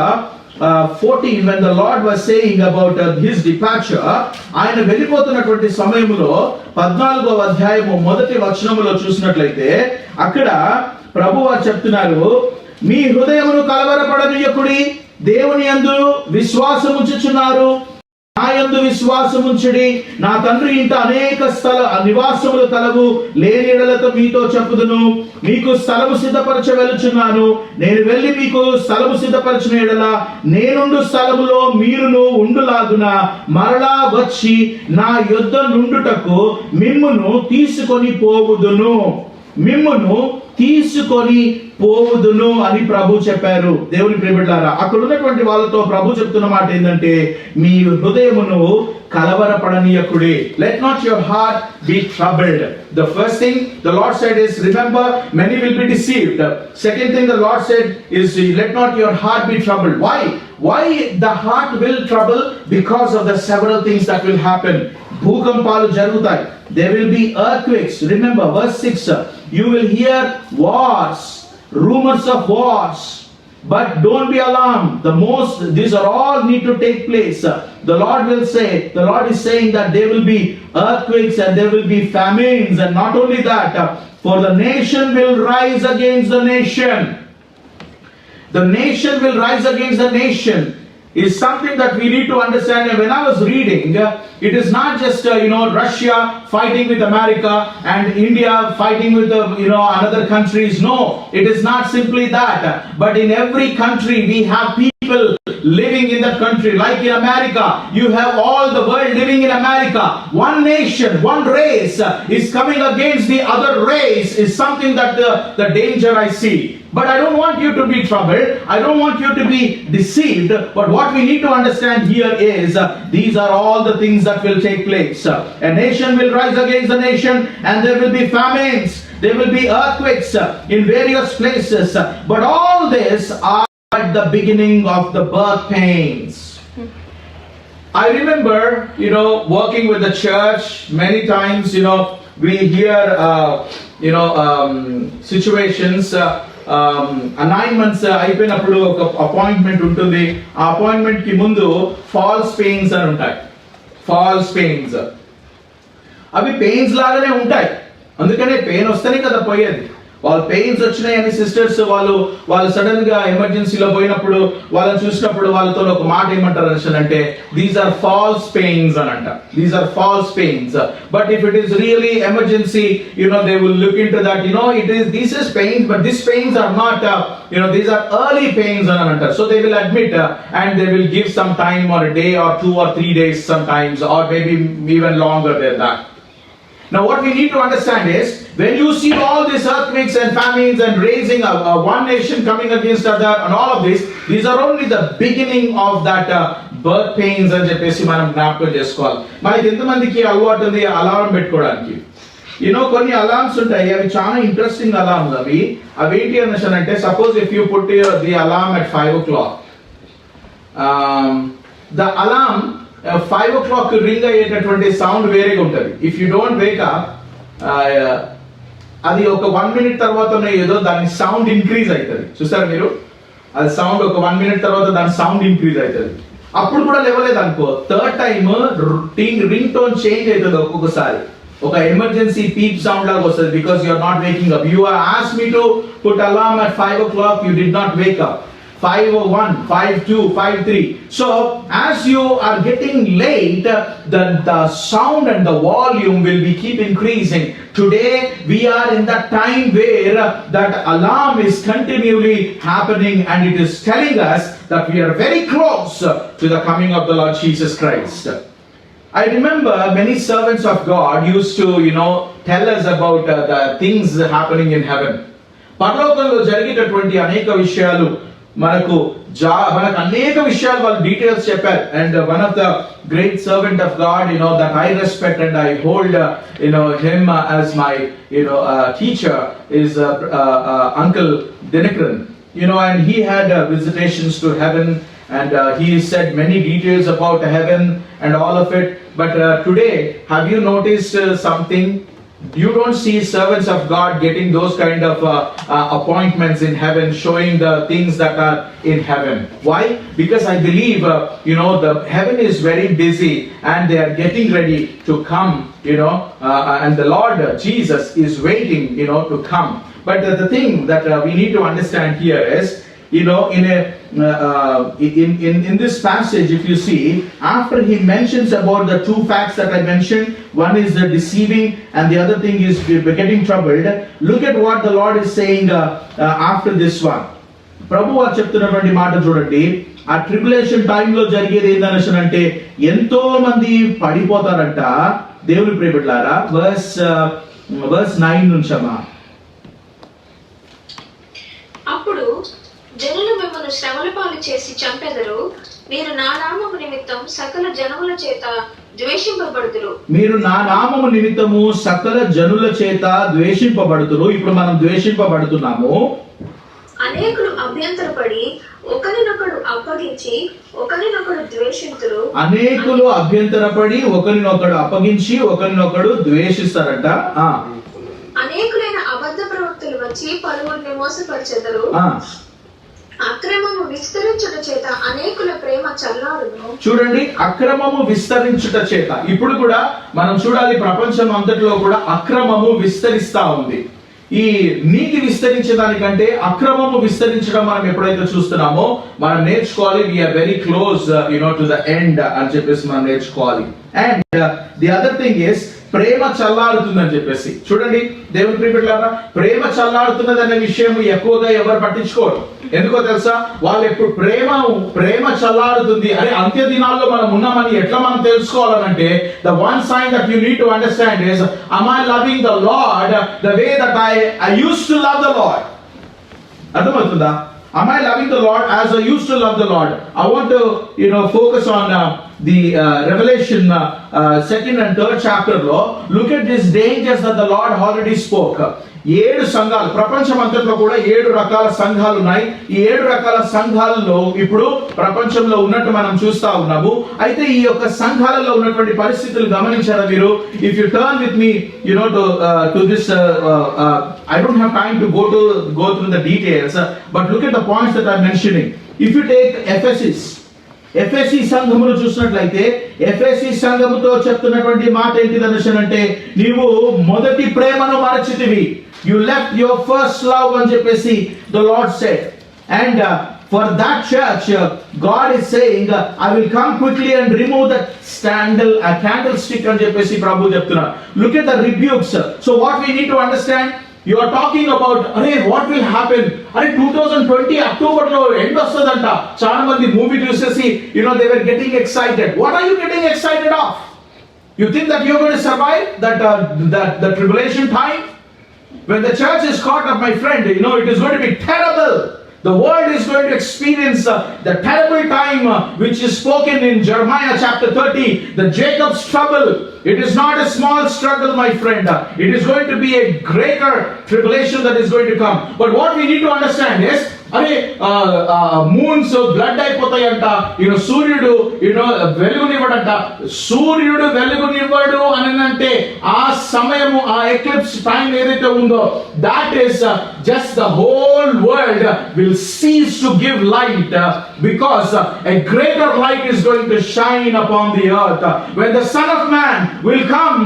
14 when the Lord was saying about his departure, ఆయన వెళ్ళిపోతున్నటువంటి సమయంలో 14వ అధ్యాయము మొదటి వచనములో చూసినట్లయితే అక్కడ ప్రభువు చెప్తున్నారు, మీ హృదయమును కలవరపడనీయకుడి, దేవుని యందు విశ్వాసముంచుచున్నారు, నా యందు విశ్వాసముంచుడి. నా తండ్రి ఇంట అనేక నివాసములు కలవు, లేని ఎడలతో మీతో చెప్పుదును. మీకు స్థలము సిద్ధపరచ వెలుచున్నాను. నేను వెళ్ళి మీకు స్థలము సిద్ధపరచిన ఎడల నేనుండు స్థలములో మీరును ఉండులాగున మరలా వచ్చి నా యొద్ద నుండుటకు మిమ్మును తీసుకొని పోవుదును. అని ప్రభు చెప్పారు. దేవుని ప్రియబిడ్డలారా అక్కడ ఉన్నటువంటి వాళ్ళతో ప్రభు చెప్తున్న మాట ఏంటంటే మీ హృదయమును కలవరపడనీయకుడి. Let not your heart be troubled. The first thing the Lord said is, remember, many will be deceived. Second thing the Lord said is, let not your heart be troubled. Why the heart will trouble? Because of the several things that will happen. భూకంపాలు జరుగుతాయి. There will be earthquakes. Remember verse 6, you will hear wars, rumors of wars, but don't be alarmed. These are all need to take place. The Lord is saying that there will be earthquakes and there will be famines, and not only that, for the nation will rise against the nation. The nation will rise against the nation is something that we need to understand. And when I was reading, it is not just Russia fighting with America and India fighting with another countries. No, it is not simply that. But in every country we have people living in that country. Like in America, you have all the world living in America. One nation, one race is coming against the other race is something that the danger I see. But I don't want you to be troubled. I don't want you to be deceived. But what we need to understand here is these are all the things that will take place. A nation will rise against the nation, and there will be famines. There will be earthquakes in various places. But all this are at the beginning of the birth pains. I remember, working with the church many times. We hear, situations. 9 months అయిపోయినప్పుడు ఒక అపాయింట్మెంట్ ఉంటుంది. ఆ అపాయింట్మెంట్ కి ముందు ఫాల్స్ పెయిన్స్ అని ఉంటాయి. Falls pains. అవి పెయిన్స్ లాగానే ఉంటాయి, అందుకనే పెయిన్ వస్తేనే కదా పోయేది. వాళ్ళు పెయిన్స్ వచ్చినాయని సిస్టర్స్ వాళ్ళు సడన్ గా ఎమర్జెన్సీలో పోయినప్పుడు వాళ్ళని చూసినప్పుడు వాళ్ళతో ఒక మాట ఏమంటారు అంటే దీస్ ఆర్ ఫాల్స్ పెయిన్స్ అని అంట. These are false pains. But if it is really emergency, they will look into that, this is pains, but this pains are not, these are early pains అని అంటారు. So they will admit and they will give some time, or a day or 2 or 3 days sometimes, or maybe even longer than that. Now what we need to understand is, when you see all these earthquakes and famines and raising one nation coming against other and all of this, these are only the beginning of that birth pains అని చెప్పేసి మనం జ్ఞాపకం చేసుకోవాలి. మనకి ఎంతమందికి అలవాటు ఉంది అలారం పెట్టుకోవడానికి? కొన్ని అలార్మ్స్ ఉంటాయి, అవి చాలా ఇంట్రెస్టింగ్ అలార్మ్స్. అవి ఏంటి అంటే, suppose if you put the alarm at 5 o'clock, the alarm 5 o'clock ring అయ్యేటటువంటి సౌండ్ వేరేగా ఉంటుంది. If you don't Wake up, అది ఒక 1 minute తర్వాతనే ఏదో దాని సౌండ్ ఇంక్రీజ్ అవుతుంది. చూసారా మీరు? అది సౌండ్ ఒక 1 minute తర్వాత దాని సౌండ్ ఇంక్రీజ్ అవుతుంది. అప్పుడు కూడా లేవలేదు అనుకో, third time ring tone change అవుతుంది. ఒక్కొక్కసారి ఒక ఎమర్జెన్సీ పీప్ సౌండ్ లాగా వస్తుంది, because you are not waking up. You are asked me to put alarm at 5 o'clock, you did not wake up. 5:01, 5:02, 5:03. So as you are getting late, the sound and the volume will be keep increasing. Today we are in that time where that alarm is continually happening, and it is telling us that we are very close to the coming of the Lord Jesus Christ. I remember many servants of God used to, tell us about the things happening in heaven. పరలోకంలో జరిగేటటువంటి అనేక విషయాలు మనకు అనేక విషయాలు వాళ్ళు డీటెయిల్స్ చెప్పారు. And one of the great servant of God, that I respect and I hold, him as my, teacher is Uncle Dinakaran. And he had visitations to heaven, and he said many details about heaven and all of it. But today, have you noticed something? You don't see servants of God getting those kind of appointments in heaven, showing the things that are in heaven. Why? Because I believe, the heaven is very busy and they are getting ready to come, and the Lord Jesus is waiting, to come. But the thing that we need to understand here is, in this passage, if you see, after he mentions about the two facts that I mentioned, one is the deceiving and the other thing is getting troubled. Look at what the Lord is saying after this one. ప్రభు వారు చెప్తున్నటువంటి మాట చూడండి. ఆ ట్రిబులేషన్ టైంలో జరిగేది ఏంటంటే, ఎంతో మంది పడిపోతారంట. దేవుని ప్రియబిడ్డలారా, verse 9 నుంచమ్మా. అప్పుడు జనులు మిమ్మల్ని శ్రమల పాలు చేసి చంపెదరు. మీరు నా నామము నిమిత్తం సకల జనముల చేత ద్వేషింపబడుదురు. మీరు నా నామము నిమిత్తము సకల జనుల చేత ద్వేషింపబడుదురు. ఇప్పుడు మనం ద్వేషింపబడుతున్నాము. అనేకులు అభ్యంతరపడి ఒకరినొకడు అప్పగించి ఒకరినొకడు ద్వేషింతురు. అనేకులు అభ్యంతరపడి ఒకరినొకడు అప్పగించి ఒకరినొకడు ద్వేషిస్తారట. అనేకులైన అబద్ధ ప్రవక్తలు వచ్చి పలువురిని మోసపరిచెదరు. అక్రమము విస్తరించుట చేత అనేకుల ప్రేమ చల్లారును. చూడండి, అక్రమము విస్తరించుట చేత. ఇప్పుడు కూడా మనం చూడాలి, ప్రపంచం అంతటిలో కూడా అక్రమము విస్తరిస్తా ఉంది. ఈ నీతి విస్తరించడానికంటే అక్రమము విస్తరించడం మనం ఎప్పుడైతే చూస్తున్నామో మనం నేర్చుకోవాలి. We are very close to the end అని చెప్పేసి మనం నేర్చుకోవాలి. And the other thing is, ప్రేమ చల్లారుతుందని చెప్పేసి. చూడండి దేవుని ప్రియబిడ్డలారా, ప్రేమ చల్లారుతున్నది అనే విషయం ఎక్కువగా ఎవరు పట్టించుకోరు. ఎందుకో తెలుసా? వాళ్ళు ఎప్పుడు ప్రేమ చల్లారుతుంది అరే అంత్య దినాల్లో మనం ఉన్నామని ఎట్లా మనం తెలుసుకోవాలంటే, the one sine that you need to understand is, am I loving the Lord the way that I used to love the Lord? అర్థమవుతుందా? Am I loving the Lord as I used to love the Lord? I want to focus on the Revelation 2nd and 3rd chapter lo. Look at these dangers that the Lord already spoke. 7 సంఘాలు, ప్రపంచం అంతట్లో కూడా 7 రకాల సంఘాలు ఉన్నాయి. ఈ 7 రకాల సంఘాలలో ఇప్పుడు ప్రపంచంలో ఉన్నట్టు మనం చూస్తా ఉన్నాము. అయితే ఈ యొక్క సంఘాలలో ఉన్నటువంటి పరిస్థితులు గమనించారా మీరు? If U turn with me to this, I don't have time to go through the details, but look at the points that I'm mentioning. If you take Ephesus, ఎఫెసీ సంఘమును చూసినట్లయితే ఎఫెసీ సంఘముతో చెప్తున్నటువంటి మాట ఏంటిదనేసి అంటే నీవు మొదటి ప్రేమను మరచితివి. You left your first love అని చెప్పేసి the Lord said. And for that church, God is saying, I will come quickly and remove that candlestick అని చెప్పేసి ప్రభు చెప్తున్నారు. Look at the rebukes. So what we need to understand, you are talking about, what will happen? 2020 October లో ఎండ్ వస్తుందంట. చాలా మంది మూవీ చూసేసి they were getting excited. What are you getting excited of? You think that you're going to survive that tribulation time? When the church is caught up, my friend, it is going to be terrible. The world is going to experience the terrible time which is spoken in Jeremiah chapter 30, the Jacob's trouble. It is not a small struggle, my friend. It is going to be a greater tribulation that is going to come. But what we need to understand is, moons blood అయిపోతాయంట, సూర్యుడు వెలుగునివ్వడంట. సూర్యుడు వెలుగునివ్వడు అని అంటే ఆ సమయము, ఆ ఎక్లిప్స్ టైం ఏదైతే ఉందో, that is just the whole world will cease to give light because a greater light is going to shine upon the earth when the Son of Man will come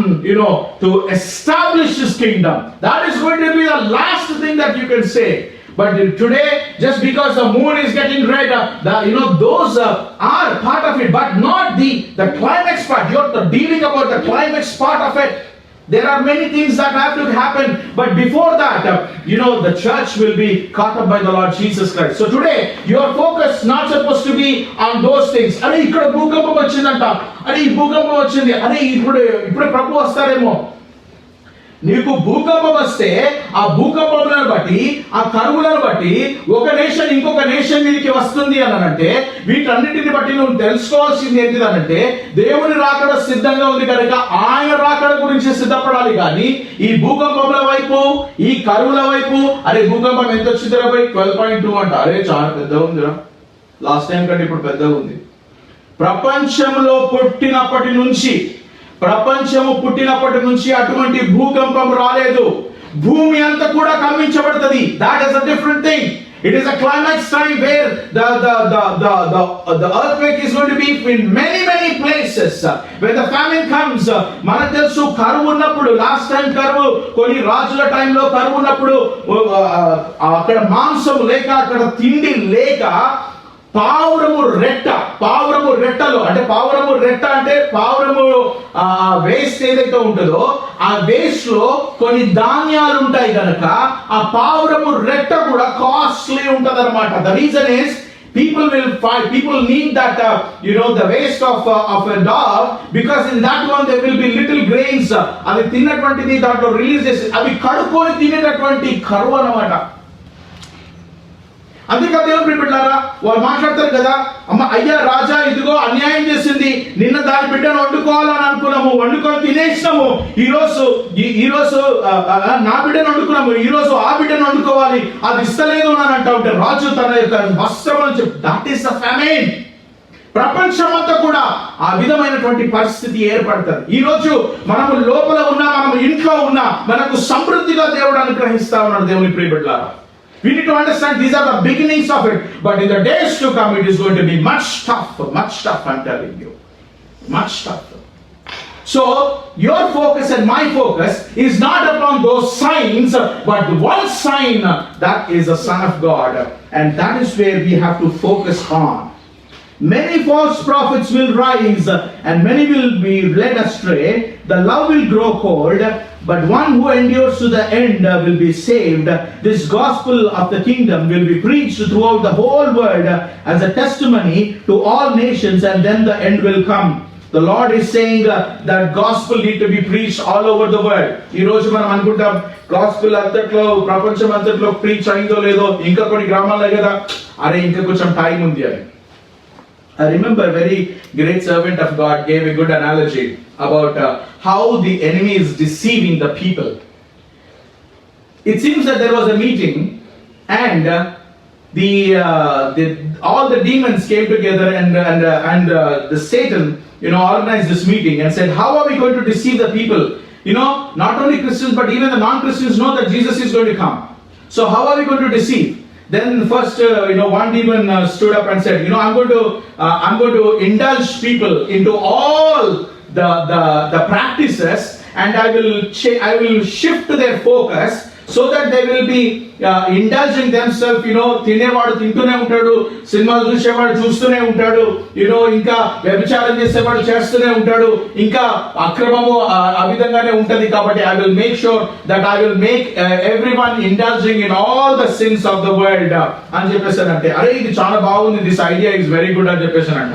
to establish his kingdom. That is going to be the last thing that you can say. But today, just because the moon is getting red, those are part of it, but not the climax part. You're dealing about the climax part of it. There are many things that have to happen, but before that, the church will be caught up by the Lord Jesus Christ. So today, your focus not supposed to be on those things. ikkada bhookampam vachindanta, ee bhookampam vachindi, ippudu ప్రభు వస్తారేమో. నీకు భూకంపం వస్తే ఆ భూకంపములను బట్టి, ఆ కరువులను బట్టి ఒక నేషన్ ఇంకొక నేషన్ మీదకి వస్తుంది అనంటే, వీటన్నిటిని బట్టి నువ్వు తెలుసుకోవాల్సింది ఏంటిదనంటే, దేవుని రాకడ సిద్ధంగా ఉంది కనుక ఆయన రాకడ గురించి సిద్ధపడాలి. కానీ ఈ భూకంపముల వైపు, ఈ కరువుల వైపు, భూకంపం ఎంత వచ్చిందిరా బై 12.2 అంట, చాలా పెద్దగా ఉందిరా, లాస్ట్ టైం కంటే ఇప్పుడు పెద్దగా ఉంది. ప్రపంచంలో పుట్టినప్పటి నుంచి అటువంటి భూకంపం రాలేదు. భూమి అంతా కూడా కంపించబడుతుంది. That is a different thing. It is a climax time where the earthquake is going to be in many places. When the famine comes, మనకు తెలుసు కరువు ఉన్నప్పుడు, లాస్ట్ టైం కరువు, కొన్ని రాజుల టైంలో కరువు ఉన్నప్పుడు అక్కడ మాంసం లేక, అక్కడ తిండి లేక, పావురము రెట్టలు అంటే పావురము వేస్ట్ ఏదైతే ఉంటుందో ఆ వేస్ట్ లో కొన్ని ధాన్యాలు ఉంటాయి కనుక ఆ పావురము రెట్ట కూడా కాస్ట్లీ ఉంటది అనమాట. The reason is people need that the waste of a dog, because in that one there will be little grains. అవి తిన్నటువంటిది దాంట్లో రిలీజ్ చేసి అవి కడుక్కొని తినేటటువంటి కరువు అన్నమాట. అందుకే దేవుని ప్రియబిడ్డలారా, వాళ్ళు మాట్లాడతారు కదా, అయ్యా రాజా ఇదిగో అన్యాయం చేసింది, నిన్న దాని బిడ్డను వండుకోవాలని అనుకున్నాము, వండుకొని తినేసినాము, ఈ రోజు నా బిడ్డను వండుకున్నాము, ఈ రోజు ఆ బిడ్డను వండుకోవాలి, అది ఇస్తలేదు అని అంటా ఉంటే రాజు తన యొక్క వస్త్రం చెప్పి, దట్ ఈస్ ద ఫెమైన్. ప్రపంచమంతా కూడా ఆ విధమైనటువంటి పరిస్థితి ఏర్పడుతుంది. ఈ రోజు మనము లోపల ఉన్నా, మనము ఇంట్లో ఉన్నా, మనకు సమృద్ధిగా దేవుడు అనుగ్రహిస్తా ఉన్నాడు. దేవుని ప్రియబిడ్డలారా, we need to understand these are the beginnings of it, but in the days to come it is going to be much tough, I'm telling you, much tougher. So your focus and my focus is not upon those signs, but one sign, that is the Son of God, and that is where we have to focus on. Many false prophets will rise and many will be led astray. The love will grow cold, but one who endures to the end will be saved. This gospel of the kingdom will be preached throughout the whole world as a testimony to all nations, and then the end will come. The Lord is saying that gospel need to be preached all over the world. ఈ రోజు మనం అనుకుంటాం గాస్పెల్ అంతట్లో, ప్రపంచం అంతట్లో ప్రీచ్ అయిందో లేదో, ఇంకా కొన్ని గ్రామాల్లో కదా, ఇంకా కొంచెం టైం ఉంది అని. I remember a very great servant of God gave a good analogy about how the enemy is deceiving the people. It seems that there was a meeting and all the demons came together and the Satan organized this meeting and said, how are we going to deceive the people? Not only Christians but even the non-Christians know that Jesus is going to come. So how are we going to deceive? Then first, one demon stood up and said, I'm going to indulge people into all the practices, and I will shift their focus so that they will be indulging themselves. తినేవాడు తింటూనే ఉంటాడు, సినిమాలు చూసేవాడు చూస్తూనే ఉంటాడు, ఇంకా వ్యభిచారం చేసేవాడు చేస్తూనే ఉంటాడు, ఇంకా అక్రమము ఆ విధంగానే ఉంటది. కాబట్టి I will make sure that I will make everyone indulging in all the sins of the world అని చెప్పేసానంటే, అరే ఇది చాలా బాగుంది, this idea is very good అని చెప్పేసానంట.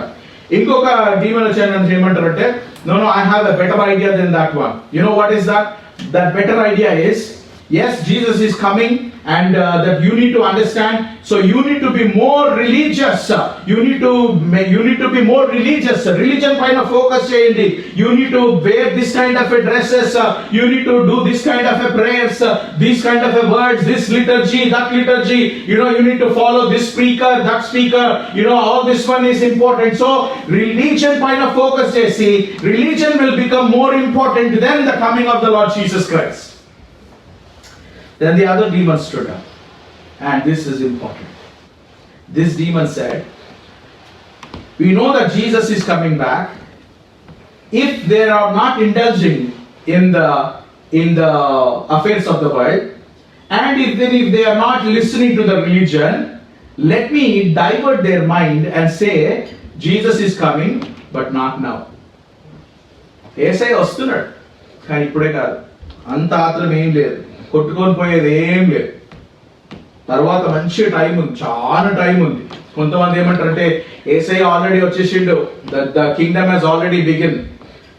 ఇంకొక డీమన్ వచ్చి ఏమంటారంటే, no, I have a better idea than that one. You know what is that? That better idea is, yes, Jesus is coming, and that you need to understand. So you need to be more religious. You need to be more religious. Religion kind of focus cheyandi. You need to wear this kind of a dresses. You need to do this kind of a prayers. These kind of a words. This liturgy, that liturgy. You need to follow this speaker, that speaker. All this one is important. So religion kind of focus chesi. Religion will become more important than the coming of the Lord Jesus Christ. Then the other demon stood up, and this is important. This demon said, we know that Jesus is coming back. If they are not indulging in the affairs of the world, and if they are not listening to the religion, let me divert their mind and say, Jesus is coming, but not now. ఏసై వస్తున్నాడు, కానీ ఇప్పుడే కాదు. అంత ఆత్రం ఏం లేదు, కొట్టుకొని పోయేది ఏం లేదు. తర్వాత మంచి టైం ఉంది, చాలా టైం ఉంది. కొంతమంది ఏమంటారంటే, ఏసై ఆల్రెడీ వచ్చేసిండు, the kingdom has already begin,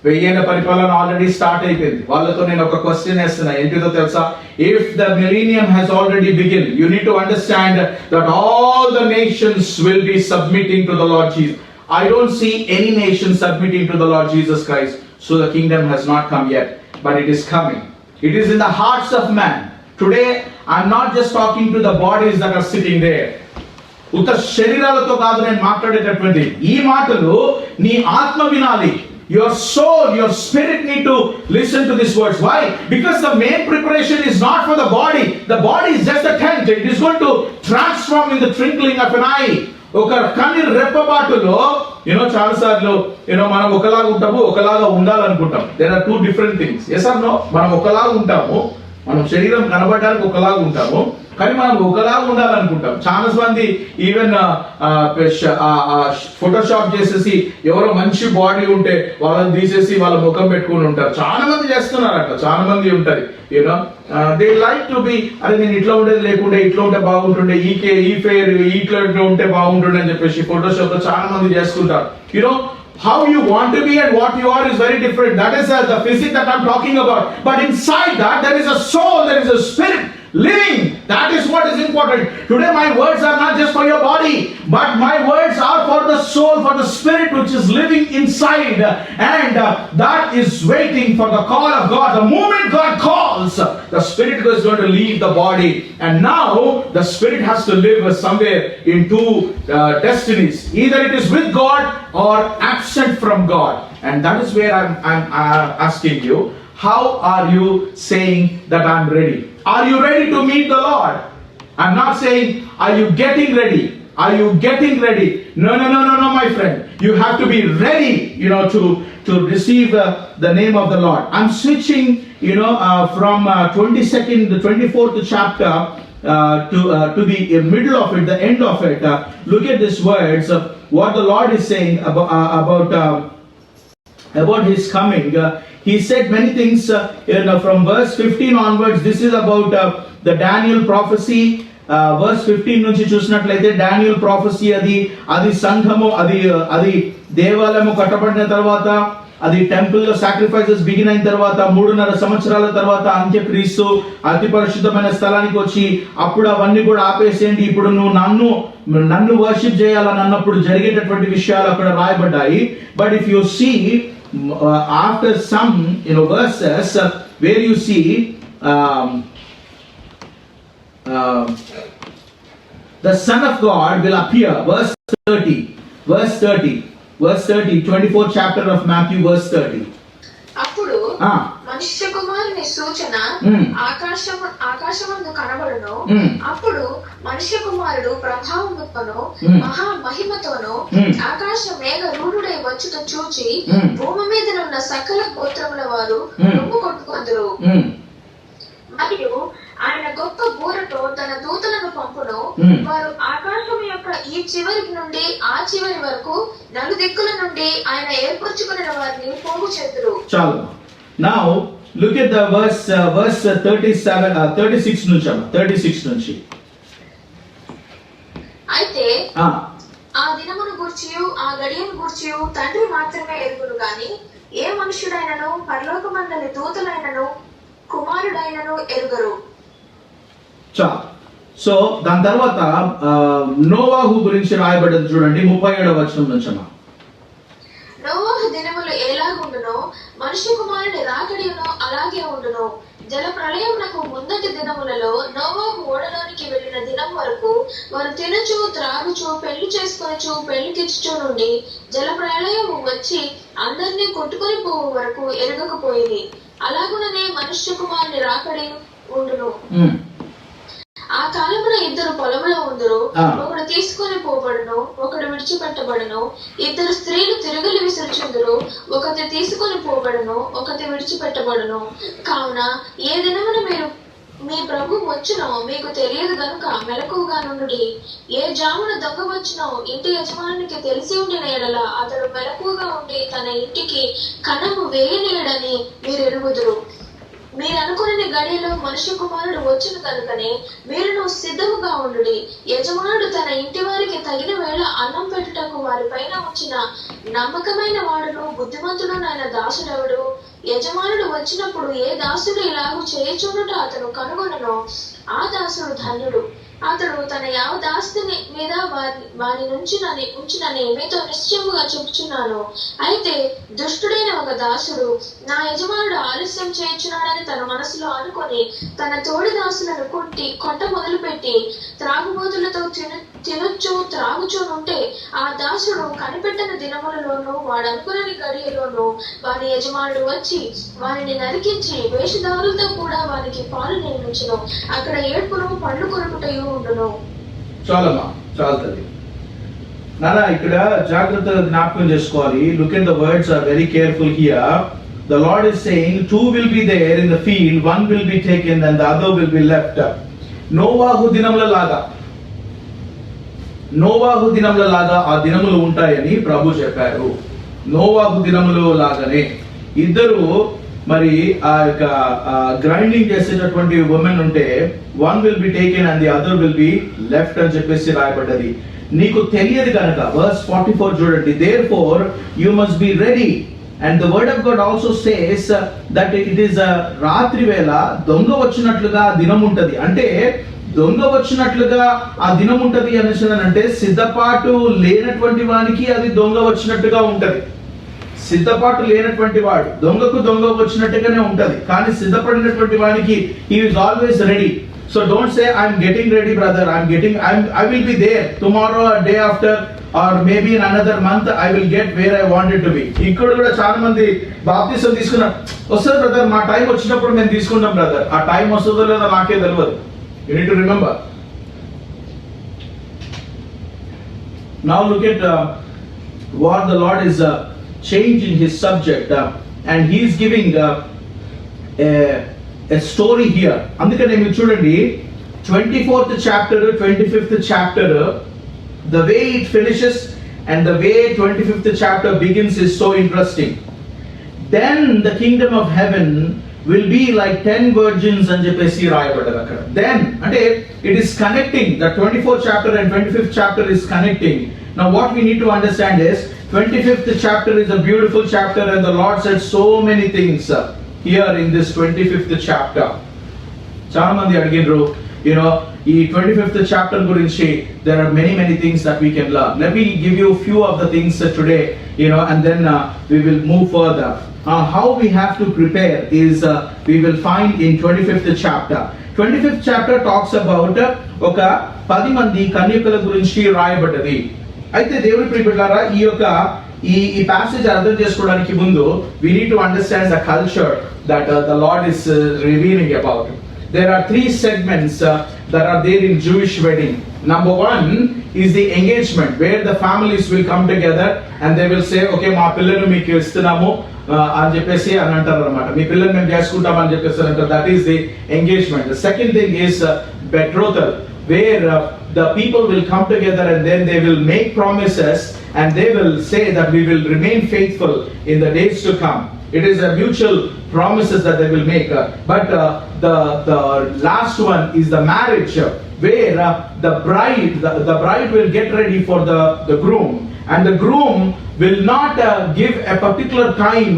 1000 పరిపాలన ఆల్రెడీ స్టార్ట్ అయిపోయింది. వాళ్ళతో నేను ఒక క్వశ్చన్ వేస్తున్నా, ఏంటిదో తెలుసా? If the millennium has already begin, you need to understand that all the nations will be submitting to the Lord Jesus. I don't see any nation submitting to the Lord Jesus Christ. So the kingdom has not come yet, but it is coming. It is in the hearts of man. Today, I'm not just talking to the bodies that are sitting there. ఉత్త శరీరాలతో కాదు నేను మాట్లాడేటటువంటి ఈ మాటలు, నీ ఆత్మ వినాలి. Your soul, your spirit need to listen to these words. Why? Because the main preparation is not for the body. The body is just a tent. It is going to transform in the twinkling of an eye. ఒక కన్ను రెప్పపాటులో చాలా సార్లు మనం ఒకలాగా ఉంటాము, ఒకలాగా ఉండాలనుకుంటాం. There are 2 different things. yes or no? మనం ఒకలాగా ఉంటాము, మనం శరీరం కనబడడానికి ఒకలాగా ఉంటాము, కానీ మనం ఒకలాగా ఉండాలనుకుంటాం. చాలా మంది ఈవెన్ ఫోటోషాప్ చేసేసి ఎవరో మంచి బాడీ ఉంటే వాళ్ళని తీసేసి వాళ్ళ ముఖం పెట్టుకుని ఉంటారు. చాలా మంది చేస్తున్నారు అట్లా, చాలా మంది ఉంటారు. దే లైక్ టు బి, అరే నేను ఇట్లా ఉండేది లేకుంటే ఇట్లా ఉంటే బాగుంటుండే, ఈ ఫేర్ ఇట్లా ఉంటే బాగుంటుండే అని చెప్పేసి ఫోటోషాప్ లో చాలా మంది చేసుకుంటారు. How you want to be and what you are is very different. That is the physics that I'm talking about. But inside that, there is a soul, there is a spirit living. That is what is important. Today my words are not just for your body, but my words are for the soul, for the spirit which is living inside, and that is waiting for the call of God. The moment God calls, the spirit is going to leave the body, and now the spirit has to live somewhere in 2 destinies. Either it is with God or absent from God. And that is where I'm asking you, how are you saying that I'm ready? Are you ready to meet the Lord? I'm not saying, are you getting ready? Are you getting ready? No, my friend. You have to be ready, to receive the name of the Lord. I'm switching, from 22nd, the 24th chapter to the middle of it, the end of it. Look at these words. What the Lord is saying about His coming. He said many things from verse 15 onwards. This is about the Daniel prophecy. Verse 15 నుంచి చూసినట్లయితే డానియల్ ప్రాఫెసీ, అది సంఘము, అది దేవాలయము కట్టబడిన తర్వాత, అది టెంపుల్ లో సాక్రిఫైసెస్ బిగిన్ అయిన తర్వాత 3.5 సంవత్సరాల తర్వాత అంత్యక్రీస్తు అతి పరిశుద్ధమైన స్థలానికి వచ్చి, అప్పుడు అవన్నీ కూడా ఆపేసేయండి, ఇప్పుడు నువ్వు నన్ను వర్షిప్ చేయాలని అన్నప్పుడు జరిగేటటువంటి విషయాలు అక్కడ రాయబడ్డాయి. But if you see after some verses where you see the Son of God will appear, verse 30, 24th chapter of Matthew, verse 30. అప్పుడు మన మనుష్య కుమారుని సూచన ఆకాశమందు కనబడును. అప్పుడు మనుష్య కుమారుడు ప్రభావముతోను మహా మహిమతోను ఆకాశ మేఘ రూఢుడై వచ్చుట చూచి భూమి మీద ఉన్న సకల గోత్రముల వారు రొమ్ము కొట్టుకొందురు. మరియు ఆయన గొప్ప బూరతో తన దూతలను పంపును. వారు ఆకాశం యొక్క ఈ చివరి నుండి ఆ చివరి వరకు నలుదిక్కుల నుండి ఆయన ఏర్పరచుకున్న వారిని పోగు చేతురు. చాలు. Now look at the verse 36 నుంచి 36 నుంచి. అయితే ఆ దినమును గూర్చియు ఆ గడియను గూర్చియు తండ్రి మాత్రమే ఎరుగును గాని ఏ మనుష్యుడైనను పరలోకమందలి దూతలైనను కుమారుడైనను ఎరుగరు. సో దాని తర్వాత నోవాహు గురించి రాయబడ్డది చూడండి 37వ వచనం నుంచి. నోవాహు దినములు ఎలాగుండునో మనుష్య కుమారుని రాకడియును అలాగే ఉండును. జల ప్రళయమునకు ముందటి దినములలో నోవాహు ఓడలోనికి వెళ్ళిన దినం వరకు వారు తినచు త్రాగుచు పెళ్లి చేసుకొనచు పెళ్లికిచ్చుచు నుండి జల ప్రళయము వచ్చి అందరినీ కొట్టుకొని పోవు వరకు ఎరగకపోయింది. అలాగుననే మనుష్య కుమారుని రాకడి ఉండును. ఆ కాలమున ఇద్దరు పొలములో ఉందరు. ఒకడు తీసుకొని పోబడును, ఒకడు విడిచిపెట్టబడును. ఇద్దరు స్త్రీలు తిరుగులు విసురుచుందురు, ఒకటి తీసుకొని పోబడును, ఒకటి విడిచిపెట్టబడును. కావున ఏ దినమున మీరు మీ ప్రభు వచ్చునో మీకు తెలియదు గనుక మెలకువగా నుండుడి. ఏ జామున దొంగ వచ్చునో ఇంటి యజమానికి తెలిసి ఉండిన ఎడల అతడు మెలకువగా ఉండి తన ఇంటికి కణము వేయలేడని మీరు ఎరుగుదురు. మీరు అనుకునే గడియలో మనుష్య కుమారుడు వచ్చిన కనుకనే మీరు సిద్ధముగా ఉండుడి. యజమానుడు తన ఇంటి వారికి తగిన వేళ అన్నం పెట్టుటకు వారి పైన ఉంచిన నమ్మకమైన వాడును బుద్ధిమంతుడునైన దాసుడెవడు? యజమానుడు వచ్చినప్పుడు ఏ దాసుడు ఇలాగూ చేయుచుండుట అతను కనుగొననో ఆ దాసుడు ధన్యుడు. అతడు తన యావ దాస్తిని మీద వారి ఉంచినని మీతో నిశ్చయముగా చెప్పుచున్నాను. అయితే దుష్టుడైన ఒక దాసుడు నా యజమానుడు ఆలస్యం చేయుచున్నాడని తన మనసులో అనుకొని తన తోడి దాసులను కొట్ట మొదలుపెట్టి త్రాగుబోతులతో తినొచ్చు త్రాగుచూనుంటే ఆ దాసుడు కనిపెట్టిన దినములలోనూ వాడనుకుని గడియలోనూ వారి యజమానుడు వచ్చి వారిని నరికించి వేషధారులతో కూడా వారికి పాలు నియమించును. అక్కడ ఏడ్పును పండ్లు కొరుకుటయు ఉండును. చాలమ్మా, చాలుతుంది నాన్న. ఇక్కడ జాగ్రత్తగా జ్ఞాపకం చేసుకోవాలి. Look at the words are very careful here. The Lord is saying, two will be there in the field, one will be taken and the other will be left. నోవాహు దినముల లాగా ఆ దినములు ఉంటాయని ప్రభు చెప్పారు. నోవాహు దినములు లాగానే ఇద్దరు మరి ఆ యొక్క గ్రైండింగ్ చేసేటటువంటి ఉమెన్ ఉంటే one will be taken and the other will be left అని చెప్పేసి రాయబడ్డది. నీకు తెలియదు కనుక వర్స్ 44 చూడండి. Therefore you must be ready. And the word of God also says that it is a రాత్రి వేళ దొంగ వచ్చినట్లుగా దినం ఉంటది. అంటే దొంగ వచ్చినట్లుగా ఆ దినం ఉంటది అనేసి అంటే సిద్ధపాటు లేనటువంటి వానికి అది దొంగ వచ్చినట్టుగా ఉంటది. సిద్ధపాటు లేనటువంటి వాడు దొంగ వచ్చినట్టుగానే ఉంటది. కానీ సిద్ధపడినటువంటి వానికి he is always ready. So don't say I'm getting ready brother, I will be there tomorrow or day after or maybe in another month I will get where I wanted to be. ఇక్కడ కూడా చాలా మంది బాప్తిసం తీసుకున్నారు. వస్తుంది బ్రదర్, మా టైం వచ్చినప్పుడు మేము తీసుకుంటాం బ్రదర్. ఆ టైం వస్తుందో లేదో నాకే తెలియదు. You need to remember. Now look at what the Lord is changing his subject and he is giving a story here. అందుకనే మీరు చూడండి 24th chapter 25th chapter, the way it finishes and the way 25th chapter begins is so interesting. Then the kingdom of heaven will be like 10 virgins అని చెప్పేసి రాయబడ్డది అక్కడ. Then అంటే it is connecting, the 24th chapter and 25th chapter is connecting. Now what we need to understand is 25th chapter is a beautiful chapter and the Lord said so many things here in this 25th chapter. చాలా మంది అడిగినారు, ఈ 25th chapter గురించి there are many things that we can learn. Let me give you a few of the things today, and then we will move further. How we have to prepare is we will find in 25th chapter. 25th chapter talks about ఒక 10 మంది కన్యకల గురించి రాయబడ్డది. అయితే దేవుని ప్రియబిడ్డలారా, ఈ ప్యాసేజ్ అర్థం చేసుకోవడానికి ముందు we need to understand the culture. that the Lord is revealing about. There are three segments that are there in Jewish wedding. Number one is the engagement, where the families will come together and they will say, okay, మా పిల్లలు మీకు ఇస్తున్నాము అని చెప్పేసి అని అంటారు అనమాట. మీ పిల్లలు మేము చేసుకుంటాం అని చెప్పేసి అంటారు. That is the engagement. The second thing is betrothal, where the people will come together and then they will make promises and they will say that we will remain faithful in the days to come. It is a mutual promises that they will make. But the last one is the marriage, where the bride will get ready for the groom, and the groom will not give a particular time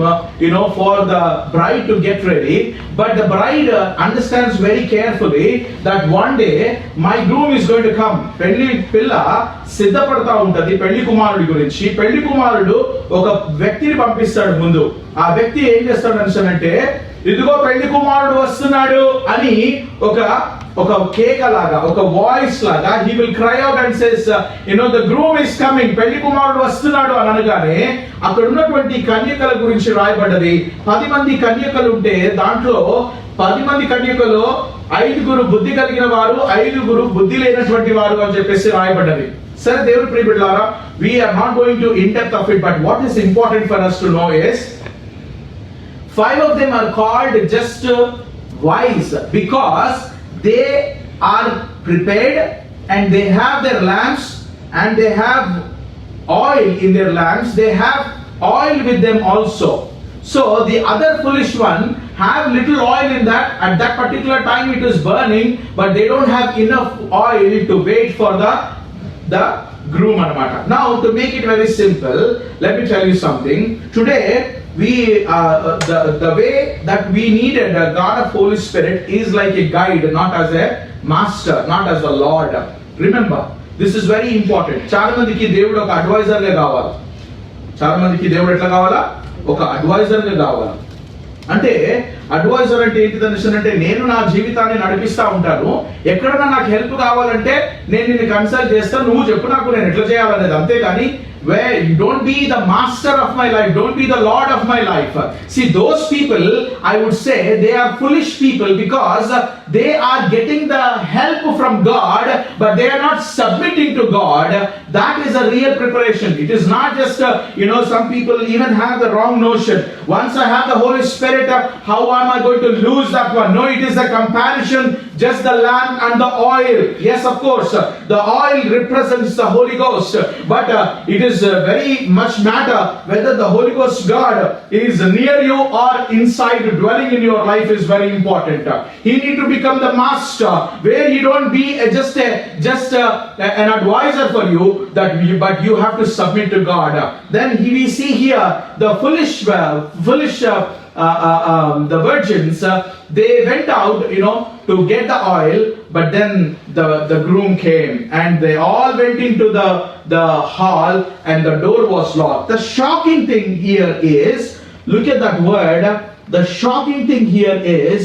for the bride to get ready, but the bride understands very carefully that one day my groom is going to come. పెళ్లి పిల్ల సిద్ధపడతా ఉంటది పెళ్లి కుమారుడి గురించి. పెళ్లి కుమారుడు ఒక వ్యక్తిని పంపిస్తాడు ముందు. ఆ వ్యక్తి ఏం చేస్తాడు అంటే, ఇదిగో పెళ్లి కుమారుడు వస్తున్నాడు అని ఒక కేక లాగా, ఒక వాయిస్ లాగా he will cry out and says, the groom is coming, పెళ్లి కుమారుడు వస్తున్నాడు అని అనగానే అక్కడ ఉన్నటువంటి కన్యకల గురించి రాయబడ్డది. 10 మంది కన్యకలు ఉంటే దాంట్లో 10 మంది కన్యకలు 5 బుద్ధి కలిగిన వారు, 5 బుద్ధి లేనటువంటి వారు అని చెప్పేసి రాయబడ్డది. సరే దేవుని ప్రియబిడ్డలారా, we are not going to in depth of it, but what is important for us to know is 5 of them are called just wise because they are prepared and they have their lamps and they have oil in their lamps. They have oil with them also. So the other foolish one have little oil in that. At that particular time it is burning, but they don't have enough oil to wait for the groom anamata. Now to make it very simple, let me tell you something. Today we the way that we needed a God of Holy Spirit is like a guide, not as a master, not as a Lord. Remember, this is very important. చాలా మందికి దేవుడు ఒక అడ్వైజర్ గా కావాలి. చాలా మందికి దేవుడు ఎట్లా కావాలా? ఒక అడ్వైజర్ గా కావాలి. అంటే అడ్వైజర్ అంటే ఏంటిదని అంటే, నేను నా జీవితాన్ని నడిపిస్తా ఉంటాను, ఎక్కడన్నా నాకు హెల్ప్ కావాలంటే నేను నిన్ను కన్సల్ట్ చేస్తాను, నువ్వు చెప్పు నాకు నేను ఎట్లా చేయాలనేది. అంతేగాని where you don't be the master of my life, don't be the Lord of my life. See, those people, I would say, they are foolish people because they are getting the help from God, but they are not submitting to God. That is a real preparation. It is not just some people even have the wrong notion. Once I have the Holy Spirit, how am I going to lose that one? No, it is a comparison, just the lamp and the oil. Yes, of course, the oil represents the Holy Ghost, but it is very much matter whether the Holy Ghost God is near you or inside dwelling in your life is very important. He need to become the master, where you don't be just an advisor for you, but you have to submit to God. Then we see here the foolish the virgins, they went out to get the oil, but then the groom came and they all went into the hall and the door was locked. The shocking thing here is, look at that word, the shocking thing here is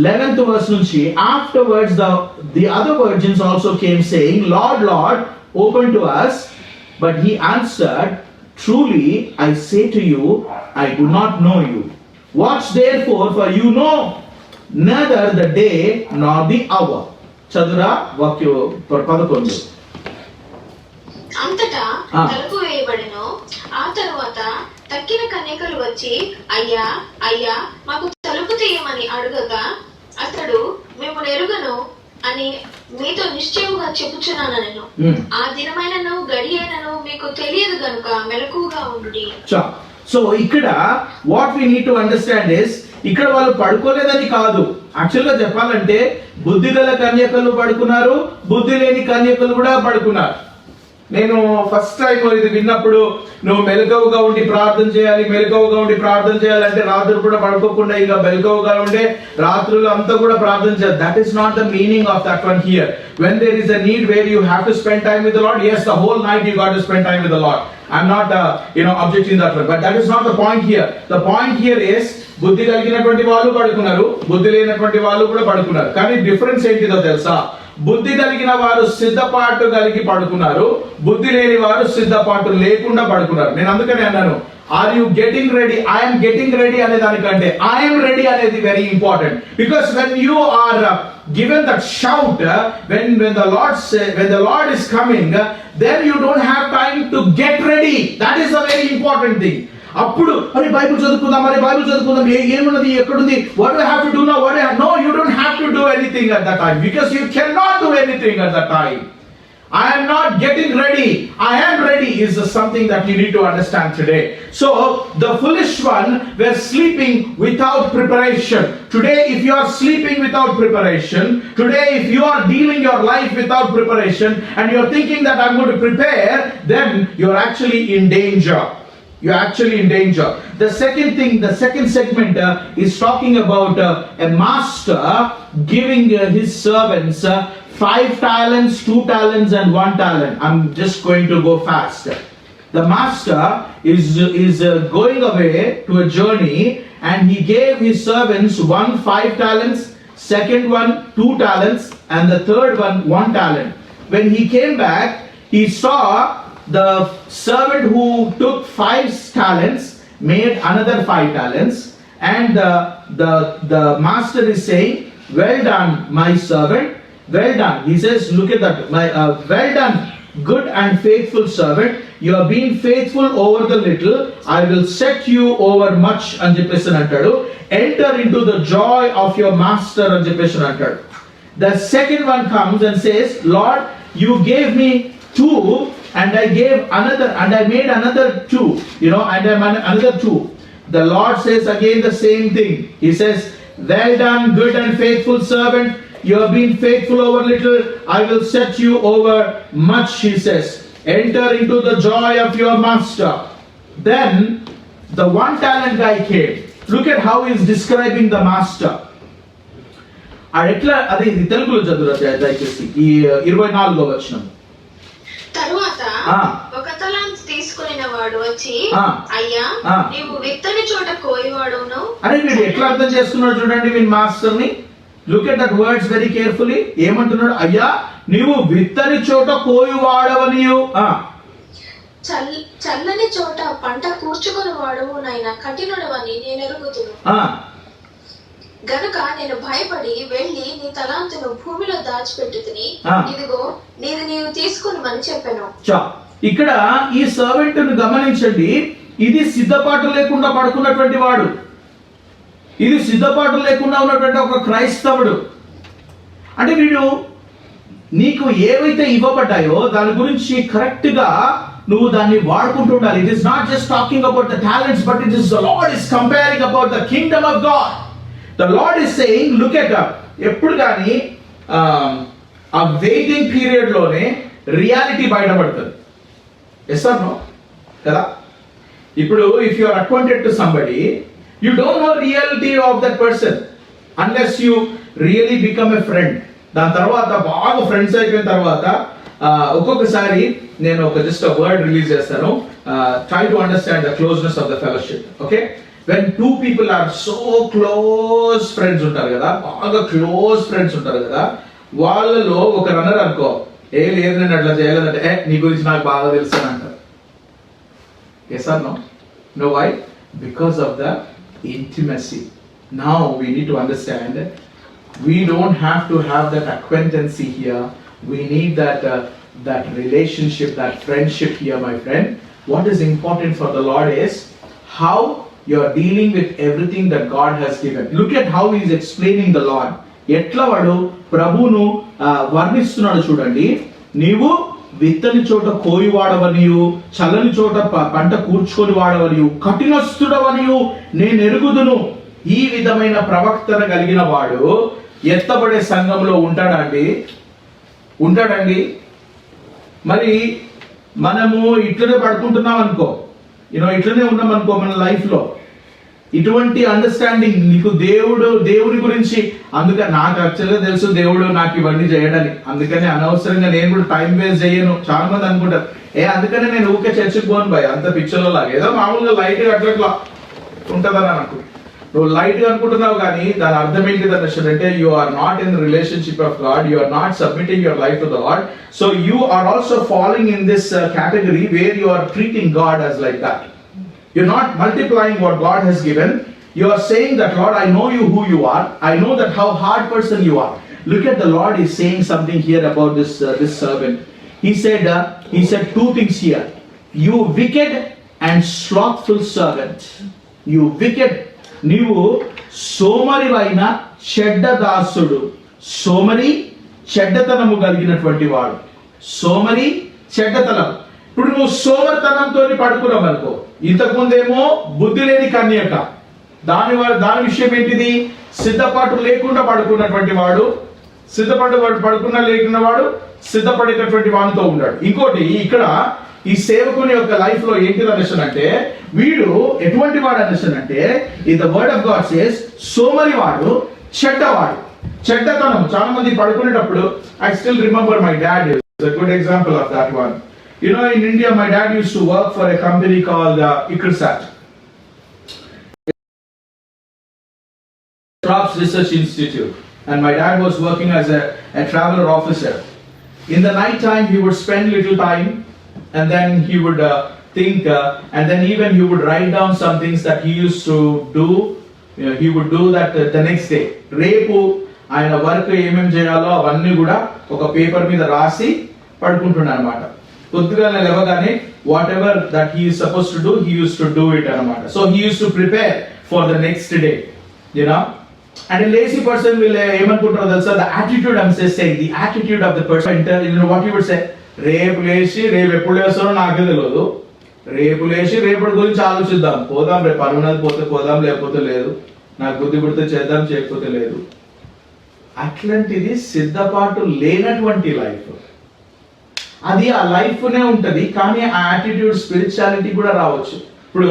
11th verse nunchi, afterwards the other virgins also came saying, Lord, Lord, open to us. But he answered, truly I say to you, I do not know you. Watch therefore, for you know neither the day nor the hour. చదురా వాక్య 11. అంతటా తలుపు వేయబడెను. ఆ తరువాత తక్కిన కన్యకలు వచ్చి, అయ్యా అయ్యా మాకు తలుపు తీయమని అడుగగా, అతడు మేము ఎరుగను అని మీతో నిశ్చయముగా చెప్పుచున్నాను నేను. ఆ దినమైనను గడియైనను మీకు తెలియదు గనుక మెలకువగా ఉండుడి. సో ఇక్కడ what we need to understand is, ఇక్కడ వాళ్ళు పడుకోలేదని కాదు. యాక్చువల్ గా చెప్పాలంటే బుద్ధి గల కన్యకలు పడుకున్నారు, బుద్ధి లేని కన్యకలు కూడా పడుకున్నారు. నేను ఫస్ట్ టైం ఇది విన్నప్పుడు, నువ్వు మెలకువగా ఉండి ప్రార్థన చేయాలి, మెలకువగా ఉండి ప్రార్థన చేయాలంటే రాత్రులు కూడా పడుకోకుండా ఇక మెలకువగా ఉండే రాత్రులు అంతా కూడా ప్రార్థన చేయాలి. That is not the meaning of that one here. When there is a need where you have to spend time with the Lord, yes, the whole night you got to spend time with the Lord. I'm not objecting that one, but that is not the point here. The point here is, బుద్ధి కలిగినటువంటి వాళ్ళు పడుకున్నారు, బుద్ధి లేనటువంటి వాళ్ళు కూడా పడుకున్నారు. కానీ డిఫరెన్స్ ఏంటిదో తెలుసా? బుద్ధి కలిగిన వారు సిద్ధపాటు కలిగి పడుకున్నారు, బుద్ధి లేని వారు సిద్ధపాటు లేకుండా పడుకున్నారు. నేను అందుకని అన్నాను, Are you getting ready? I am getting ready అనే దానికంటే I am ready అనేది very important. Because when you are given that shout, when the Lord is coming, then you don't have time to get ready. That is a very important thing. అప్పుడు మరి బైబిల్ చదువుకుందాం ఏమున్నది ఎక్కడుంది, what do I have to do now, no, you don't have to do anything at that time, because you cannot do anything at that time. I am not getting ready, I am ready is something that you need to understand today. So the foolish one were sleeping without preparation. Today if you are sleeping without preparation, today if you are dealing your life without preparation and you are thinking that I'm going to prepare, then you are actually in danger. You're actually in danger. The second thing, the second segment is talking about a master giving his servants 5 talents, 2 talents and 1 talent. I'm just going to go fast. The master is going away to a journey, and he gave his servants one 5 talents, second one 2 talents, and the third one 1 talent. When he came back, he saw the servant who took 5 talents made another 5 talents, and the master is saying, well done my servant, well done. He says, look at that, my well done good and faithful servant, you have been faithful over the little, I will set you over much అని చెప్పేసి అంటాడు. Enter into the joy of your master అని చెప్పేసి అంటాడు. The second one comes and says, Lord, you gave me 2 and I gave another, and I made another 2, and another 2. The Lord says again the same thing. He says, well done good and faithful servant, you have been faithful over little, I will set you over much, he says. Enter into the joy of your master. Then the 1 talent guy came. Look at how he is describing the master. అదే ఇది తెలుగులో చదువు దయచేసి ఈ 24వ వచనం. తరువాత ఒక తలాంతు తీసుకొనిన వాడు వచ్చి, అయ్యా నీవు విత్తని చోట కోయివాడును. అరే వీడు ఎట్లా అర్థం చేసుకున్నాడు చూడండి వీని మాస్టర్ ని. Look at that words very carefully. ఏమంటున్నాడు? అయ్యా నీవు విత్తని చోట కోయివాడవనియు, చల్లని చోట పంట కూర్చుకొని వాడవు నాయన కఠినుడవని నేను ఎరుగుదును. గనుక నేను భయపడి వెళ్ళి నీ తలాంతును భూమిలో దాచిపెట్టుకుని, ఇదిగో నీవు తీసుకుని చెప్పాను. ఇక్కడ ఈ సర్వెంట్ ను గమనించండి. ఇది సిద్ధపాటు లేకుండా పడుకున్నటువంటి వాడు, ఇది సిద్ధపాటు లేకుండా ఉన్నటువంటి ఒక క్రైస్తవుడు. అంటే వీడు నీకు ఏవైతే ఇవ్వబడ్డాయో దాని గురించి కరెక్ట్ గా నువ్వు దాన్ని వాడుకుంటూ ఉండాలి. It is not just talking about the talents, but it is the lord is comparing about the Kingdom of God. The Lord is saying, look at that. ఎప్పుడు కానీ ఆ వెయిటింగ్ పీరియడ్ లోనే రియాలిటీ బయటపడుతుంది. ఎస్ ఆర్ నో కదా? ఇప్పుడు if you are acquainted to somebody, you don't know reality of that person unless you really become a friend. దాని తర్వాత బాగా ఫ్రెండ్స్ అయిపోయిన తర్వాత ఒక్కొక్కసారి నేను ఒక జస్ట్ వర్డ్ రిలీజ్ చేస్తాను. Try to understand the closeness of the fellowship. Okay, when 2 people are so close friends ఉంటారు కదా, బాగా క్లోజ్ ఫ్రెండ్స్ ఉంటారు కదా, వాళ్ళలో ఒక రన్నర్ అనుకో, లేదు నేను అట్లా చేయలేదంటే నీ గురించి నాకు బాగా తెలుసు అని అంటారు. Yes or no? No why? Because of the intimacy. Now we need to understand, we don't have to have that acquaintancy here. We need that relationship, that friendship here, my friend. What is important for the Lord is how you are dealing with everything that God has given. Look at how he is explaining the Lord. ఎట్లా వాడు ప్రభువును వర్ణిస్తున్నాడు చూడండి. నీవు విత్తని చోట కోయి వాడవనియు, చల్లని చోట పంట కూర్చుకొని వాడవనియు, కఠినస్తుడవనియు నేను ఎరుగుదును. ఈ విధమైన ప్రవక్తన కలిగిన వాడు ఎత్తబడే సంఘంలో ఉంటాడండి. మరి మనము ఇట్లనే పడుకుంటున్నాం అనుకో, ఇట్లనే ఉన్నాం అనుకో మన లైఫ్ లో. ఇటువంటి అండర్స్టాండింగ్ నీకు దేవుడి గురించి, అందుకని నాకు యాక్చువల్గా తెలుసు దేవుడు నాకు ఇవన్నీ చేయడానికి, అందుకని అనవసరంగా నేను కూడా టైం వేస్ట్ చేయను. చాలా మంది అనుకుంటారు, అందుకనే నేను ఊరికే చర్చకు పోను భయ, అంత పిక్చర్లో లాగా ఏదో మామూలుగా లైట్ గా అట్లా ఉంటుందని అనుకో. నువ్వు లైట్ గా అనుకుంటున్నావు, కానీ దాని అర్థం ఏంటి అంటే you are not in relationship of God, you are not submitting your life to the God. So you are also following in this category where you are treating God as like that. You're not multiplying what God has given. You are saying that, Lord, I know you who you are. I know that how hard person you are. Look at the Lord is saying something here about this servant. He said two things here. You wicked and slothful servant. You wicked. నీవు సోమరివైన చెడ్డ దాసుడు. సోమరి చెడ్డతనము కలిగినటువంటి వాడు. సోమరి చెడ్డతనం. ఇప్పుడు నువ్వు సోమరితనంతో పడుకున్నావు అనుకో. ఇంతకుముందేమో బుద్ధి లేని కన్యక. దాని విషయం ఏంటిది? సిద్ధపాటు లేకుండా పడుకున్నటువంటి వాడు, లేకున్న వాడు సిద్ధపడేటటువంటి వాడితో ఉన్నాడు. ఇంకోటి ఇక్కడ ఈ సేవకుని యొక్క లైఫ్ లో ఏంటిది అనేసనంటే, వీడు ఎటువంటి వాడు అనేసనంటే, ఈ the word of God says సోమరివాడు, చెడ్డవాడు. చెడ్డతనం. చాలా మంది పడుకునేటప్పుడు, I still remember my dad is a good example of that one. You know, in India, my dad used to work for a company called ICRSAT, Crops Research Institute, and my dad was working as a traveler officer. In the night time, he would spend little time, and then he would think, and then even he would write down some things that he used to do. He would do that the next day. రేపు ఆయన వర్క్ ఏమేమి చేయాలో అవన్నీ కూడా ఒక పేపర్ మీద రాసి పడుకుంటున్నాడు అనమాట. పొద్దుగానే లేవగానే whatever that he is suppose to do, he used to do it అనమాట. So he used to prepare for the next day, you know. And a lazy person will ఏమనుకుంటారో తెలుసా? The attitude I'm saying, the attitude of the person, you know what he would say, రేపు లేచి రేపు ఎప్పుడు లేస్తారో నాకే తెలియదు, రేపు లేచి రేపటి గురించి ఆలోచిద్దాం, పోదాం, రేపు అనున్నది పోతే పోదాం, లేకపోతే లేదు, నాకు బుద్ధి పుడితే చేద్దాం, చేయకపోతే లేదు. అట్లాంటిది సిద్ధపాటు లేనటువంటి లైఫ్. అది ఆ లైఫ్నే ఉంటుంది, కానీ ఆ యాటిట్యూడ్ స్పిరిచువాలిటీ కూడా రావచ్చు. ఇప్పుడు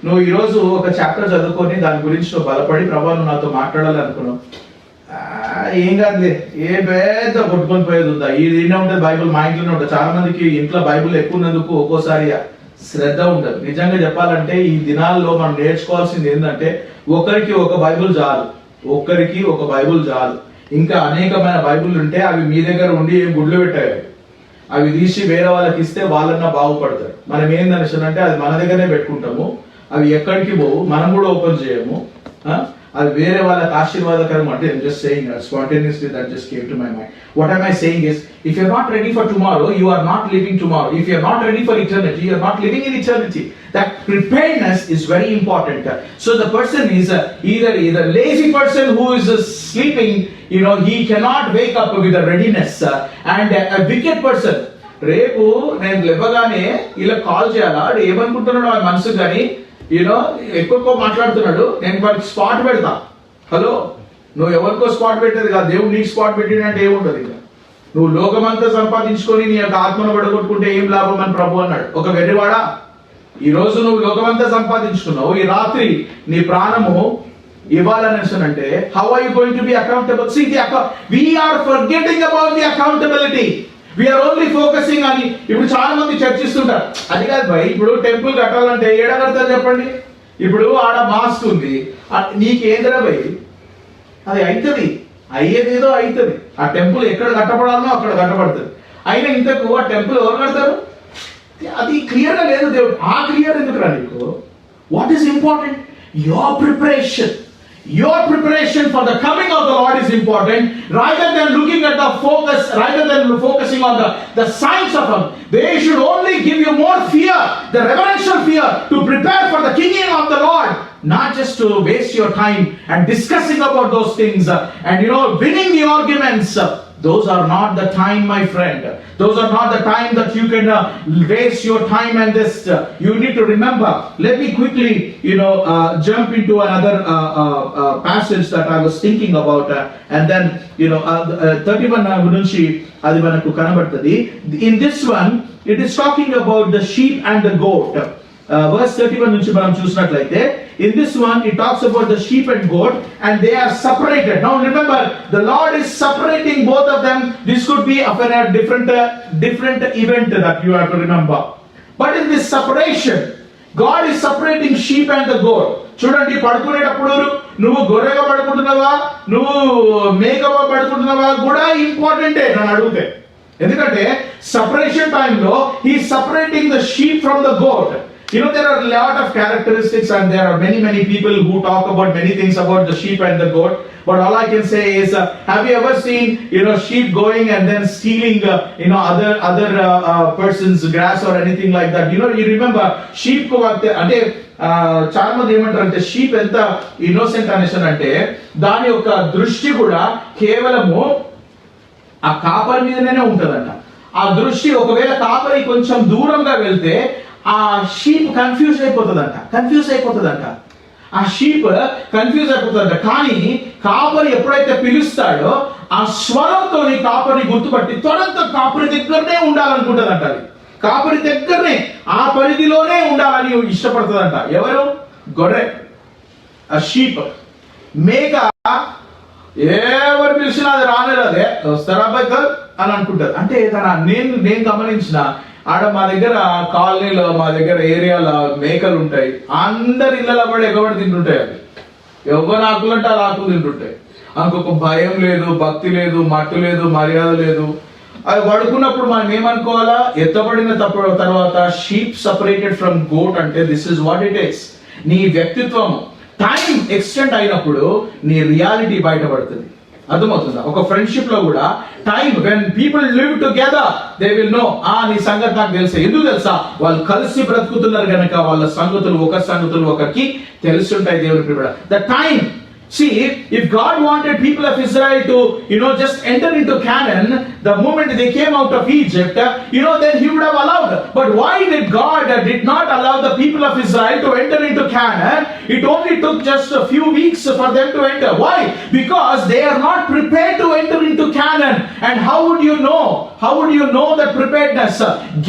నువ్వు ఈరోజు ఒక చాప్టర్ చదువుకొని దాని గురించి నువ్వు బలపడి, ప్రభా నువ్వు నాతో మాట్లాడాలి అనుకున్నావు, ఏం కాదులే, ఏ పెద్ద కొట్టుకొని పోయేది ఉందా, ఇది ఉంటుంది బైబుల్ మా ఇంట్లోనే ఉంటుంది. చాలా మందికి ఇంట్లో బైబుల్ ఎక్కువ ఉన్నందుకు ఒక్కోసారి శ్రద్ధ ఉండదు. నిజంగా చెప్పాలంటే ఈ దినాల్లో మనం నేర్చుకోవాల్సింది ఏంటంటే, ఒకరికి ఒక బైబుల్ చాలు. ఇంకా అనేకమైన బైబుల్ ఉంటే అవి మీ దగ్గర ఉండి ఏం గుడ్లు పెట్టాయి, అవి తీసి వేరే వాళ్ళకి ఇస్తే వాళ్ళన్నా బాగుపడతారు. మనం ఏందనిసనంటే అది మన దగ్గరనే పెట్టుకుంటాము, అవి ఎక్కడికి పోవు, మనం కూడా ఓపెన్ చేయము, అది వేరే వాళ్ళకి ఆశీర్వాదకరం. అంటే I'm just saying spontaneously that just came to my mind. What am I saying is, if you're not ready for tomorrow, you are not living tomorrow. If you're not ready for eternity, you're not living in eternity. That preparedness is very important. So the person is either lazy person who is sleeping, you know, he cannot wake up with a readiness, and a wicked person. రేపు నేను లేవగానే ఇలా కాల్ చేయాలా, ఏమనుకుంటున్నాడు ఆ మనసు, కానీ యూనో ఎక్కువ మాట్లాడుతున్నాడు, నేను వాడికి స్పాట్ పెడతా. హలో, నువ్వు ఎవరికో స్పాట్ పెట్టేది కాదు, దేవుడు నీకు స్పాట్ పెట్టినంటే ఏముంటది. ఇంకా నువ్వు లోకమంతా సంపాదించుకొని నీ యొక్క ఆత్మను పడగొట్టుకుంటే ఏం లాభం అని ప్రభు అన్నాడు. ఒక వెర్రివాడా, ఈ రోజు నువ్వు లోకమంతా సంపాదించుకున్నావు, ఈ రాత్రి నీ ప్రాణము ఇవ్వాలనేసనంటే how are you going to be accountable? See we are forgetting about the accountability. We are only focusing on, ఇప్పుడు చాలా మంది చర్చిస్తుంటారు, అది కాదు భయ్, ఇప్పుడు టెంపుల్ కట్టాలంటే ఏడ కడతారు చెప్పండి? ఇప్పుడు ఆడ మాస్క్ ఉంది, నీకేంద్రా భయ్, అది అవుతుంది, అయ్యేదేదో అవుతుంది. ఆ టెంపుల్ ఎక్కడ కట్టబడాలనో అక్కడ కట్టబడుతుంది. అయినా ఇంతకు ఆ టెంపుల్ ఎవరు కడతారు? అది క్లియర్గా లేదు. దేవుడు ఆ క్లియర్ ఎందుకురా నీకు? What is important? Your preparation. Your preparation for the coming of the Lord is important, rather than looking at the focus, rather than focusing on the signs of Him. They should only give you more fear, the reverential fear, to prepare for the kingdom of the Lord, not just to waste your time and discussing about those things and winning the arguments. Those are not the time, my friend. Those are not the time that you can waste your time and this. You need to remember. Let me quickly, jump into another passage that I was thinking about, and then 31 గురించి అది మనకు కనబడుతుంది. In this one, it is talking about the sheep and the goat. Verse 31 నుంచి మనం చూసినట్లయితే, in this one it talks about the sheep and goat, and they are separated. Now remember, the Lord is separating both of them. This could be of a different event that you have to remember. But in this separation, God is separating sheep and the goat. చూడండి, పడుకునేటప్పుడు నువ్వు గొర్రెగా పడుకుంటున్నావా, నువ్వు మేకగా పడుకుంటున్నావా కూడా ఇంపార్టెంటే నన్ను అడిగితే. ఎందుకంటే సెపరేషన్ టైంలో he separating the sheep from the goat. You know, there are a lot of characteristics and there are many people who talk about many things about the sheep and the goat. But all I can say is, have you ever seen, sheep going and then stealing, other person's grass or anything like that? You remember sheep ko ante చాలా మంది ఏమంటారు అంటే షీప్ ఎంత ఇన్నోసెంట్ అనేసి అంటే దాని యొక్క దృష్టి కూడా కేవలము ఆ కాపరి మీదనే ఉంటదంట. ఆ దృష్టి ఒకవేళ కాపరి కొంచెం దూరంగా వెళ్తే ఆ షీప్ కన్ఫ్యూజ్ అయిపోతుందంట. ఆ షీప్ కన్ఫ్యూజ్ అయిపోతుందంట. కానీ కాపరి ఎప్పుడైతే పిలుస్తాడో ఆ స్వరంతో కాపరిని గుర్తుపట్టి త్వరగా కాపరి దగ్గరనే ఉండాలనుకుంటుందంట. అది కాపరి దగ్గరనే ఆ పరిధిలోనే ఉండాలని ఇష్టపడుతుందంట. ఎవరు? గొర్రె, ఆ షీప్. మేక ఎవరు పిలిచినా అది రానేదే, వస్తారా అబ్బాయి అని అనుకుంటారు. అంటే నేను గమనించిన ఆడ మా దగ్గర కాలనీలో, మా దగ్గర ఏరియాలో మేకలు ఉంటాయి. అందరి ఇళ్ళలో కూడా ఎగబడి తింటుంటాయి. అవి ఎవరు ఆకులు అంటే ఆ ఆకులు తింటుంటాయి. అందుకొక భయం లేదు, భక్తి లేదు, మట్టు లేదు, మర్యాద లేదు. అవి పడుకున్నప్పుడు మనం ఏమనుకోవాలా? ఎత్తబడిన తర్వాత షీప్ సపరేటెడ్ ఫ్రమ్ గోట్ అంటే this is what it is. నీ వ్యక్తిత్వం టైం ఎక్స్టెండ్ అయినప్పుడు నీ రియాలిటీ బయటపడుతుంది. అర్థమవుతుందా? ఒక ఫ్రెండ్షిప్ లో కూడా time, when people live together they will know, నీ సంగతి నాకు తెలుసా. ఎందుకు తెలుసా? వాళ్ళు కలిసి బ్రతుకుతున్నారు కనుక వాళ్ళ సంగతులు ఒకరికి తెలుసుంటాయి. దేవుని ప్రియుడా, the time. See, if God wanted people of Israel to, just enter into Canaan, the moment they came out of Egypt, then He would have allowed. But why did God did not allow the people of Israel to enter into Canaan? It only took just a few weeks for them to enter. Why? Because they are not prepared to enter into Canaan. And how would you know? How would you know that preparedness?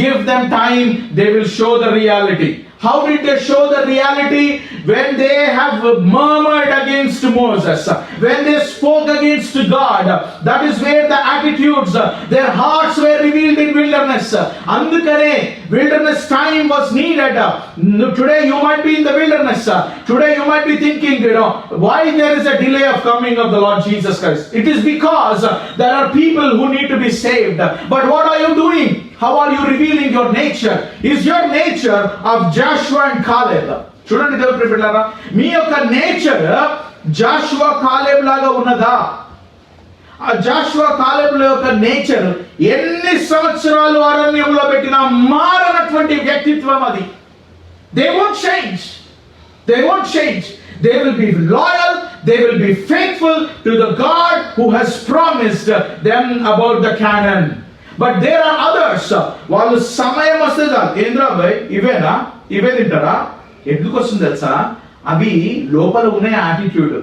Give them time, they will show the reality. How did they show the reality? When they have murmured against Moses, when they spoke against God, that is where the attitudes, their hearts were revealed in wilderness. Andukane wilderness time was needed. Today you might be in the wilderness. Today you might be thinking, why there is a delay of coming of the Lord Jesus Christ? It is because there are people who need to be saved. But what are you doing? How are you revealing your nature? Is your nature of Joshua and Caleb? చూడండి దేవుని ప్రియలారా, మీ యొక్క నేచర్ జాషువా కాలేబ్ లాగా ఉన్నదా? ఆ జాషువా కాలేబ్ యొక్క నేచర్ ఎన్ని సంవత్సరాలు అరణ్యంలో పెట్టినా మారనటువంటి వ్యక్తిత్వం అది. They won't change. They will be loyal. They will be faithful to the God who has promised them about the Canaan. But there are others. వాళ్ళు సమయం వస్తే చాలు, ఏంద్రా భయ్ ఇవే తింటారా? ఎందుకు వస్తుంది తెలుసా? అవి లోపల ఉన్న యాటిట్యూడ్.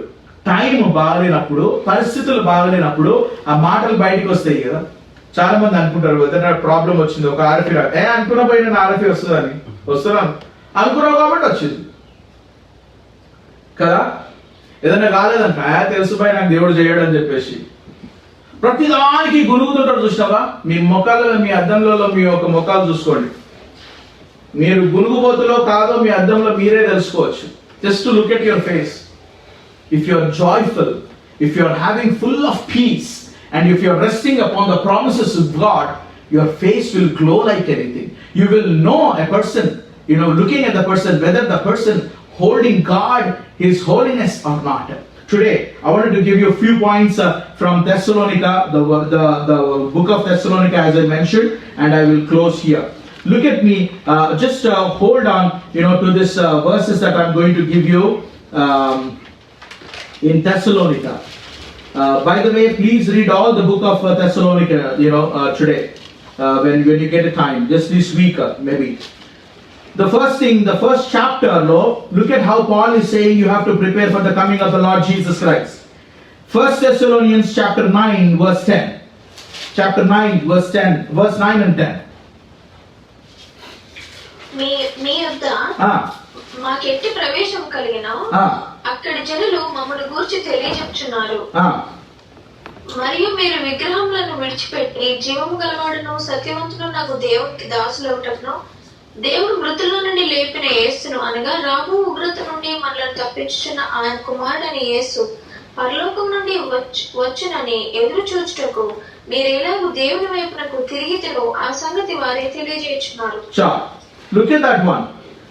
టైం బాగలేనప్పుడు, పరిస్థితులు బాగలేనప్పుడు ఆ మాటలు బయటకు వస్తాయి కదా. చాలా మంది అనుకుంటారు ఏదైనా ప్రాబ్లం వచ్చింది, ఒక ఆర్ఎఫీ అనుకున్న పోయిన ఆర్ఎఫీ వస్తుందని. వస్తున్నాను అనుకున్నావు కాబట్టి వచ్చింది కదా. ఏదైనా కాలేదంట, తెలుసు పోయి నాకు దేవుడు చేయడు అని చెప్పేసి ప్రతిదానికి గురుగుతుంటాడు. చూసినావా? మీ మొక్కలు, మీ అద్దంలో మీ యొక్క మొక్కలు చూసుకోండి. మీరు గునుగుబోతులో కాదో మీ అద్దంలో మీరే తెలుసుకోవచ్చు. Just to look at your face. If you are joyful, if you are having full of peace, and if you are resting upon the promises of God, your face will glow like anything. You will know a person, looking at the person, whether the person holding God, His holiness or not. Today, I wanted to give you a few points from Thessalonica, the book of Thessalonica, as I mentioned, and I will close here. Look at me, just hold on, to this verses that I'm going to give you in Thessalonica. By the way, please read all the book of Thessalonica, today, when you get a time, just this week, maybe. The first chapter, look at how Paul is saying you have to prepare for the coming of the Lord Jesus Christ. 1 Thessalonians chapter 9, verse 10. Chapter 9, verse 9 and 10. మీ యొద్ద మాకెట్టి ప్రవేశం కలిగిన అక్కడి జనులు మమ్మల్ని గూర్చి తెలియజెప్పుచున్నారు. మరియు మీరు విగ్రహములను విడిచిపెట్టి జీవము గలవాడును సత్యవంతుడు నాకు దేవునికి దాసులవుటకును దేవుడు మృతుల నుండి లేపిన యేసును, అనగా రాబో ఉగ్రత నుండి మనల్ని తప్పించుచున్న ఆయన కుమారుడని యేసు పరలోకం నుండి వచ్చునని ఎదురు చూచుటకు మీరు ఎలాగూ దేవుని వైపునకు తిరిగితేనో ఆ సంగతి వారే తెలియజేయుచున్నారు. Look at that one.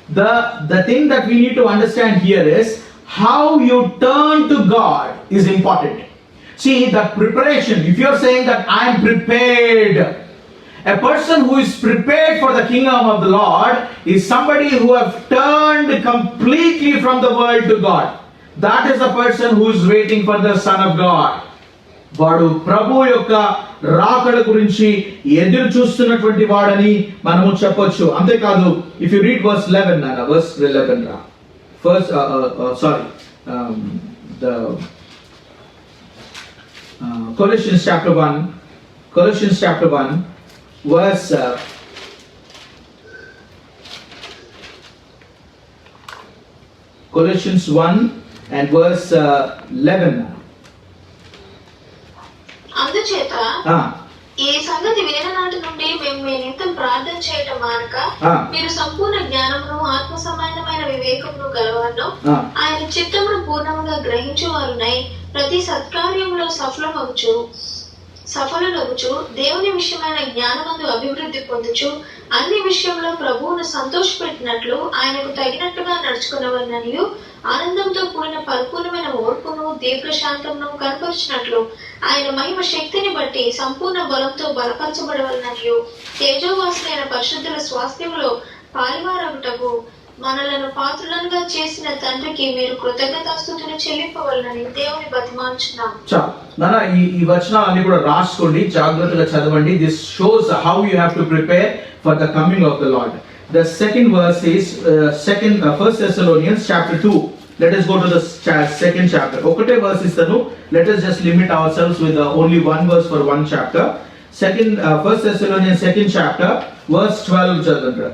The thing that we need to understand here is how you turn to God is important. See, the preparation, if you are saying that I am prepared, a person who is prepared for the kingdom of the Lord is somebody who have turned completely from the world to God. That is the person who is waiting for the Son of God. వాడు ప్రభు యొక్క రాకడ గురించి ఎదురు చూస్తున్నటువంటి వాడని మనము చెప్పొచ్చు. అంతేకాదు, ఇఫ్ యు రీడ్ వర్స్ 11 అన్న వర్స్ 11 రా first the Colossians chapter 1 verse Colossians 1 and verse 11. అందుచేత ఈ సంగతి వినిన నాటి నుండి మేము మీ నిమిత్తం ప్రార్థన చేయటం మానక మీరు సంపూర్ణ జ్ఞానమును ఆత్మ సంబంధమైన వివేకమును గలవారును ఆయన చిత్తమును పూర్ణముగా గ్రహించువారునై ప్రతి సత్కార్యములో సఫలులగుచు దేవుని విషయమైన జ్ఞానమందు అభివృద్ధి పొందుచు అన్ని విషయంలో ప్రభువును సంతోషపెట్టినట్లు ఆయనకు తగినట్టుగా నడుచుకున్నవన్ననియు ఆనందంతో కూడిన పరిపూర్ణమైన ఓర్పును దీర్ఘశాంతమును కనపరిచినట్లు ఆయన మహిమ శక్తిని బట్టి సంపూర్ణ బలంతో బలపరచబడవలననియు తేజోవాసులైన పరిశుద్ధుల స్వాస్థ్యములో పాలివారగుటకు మనలను పాత్రులంగా చేసిన తండ్రికి మీరు కృతజ్ఞతాస్తుతులు చెల్లింపవలనని దేవుని బతిమాలుచున్నాం. నాన్న ఈ వచనాలన్నీ కూడా రాసుకోండి, జాగ్రత్తగా చదవండి. This shows how you have to prepare for the coming of the lord. The second verse is First Thessalonians chapter 2. Let us go to the second chapter. Okate verse istanu. Let us just limit ourselves with only one verse for one chapter. First Thessalonians second chapter verse 12 chadavandra.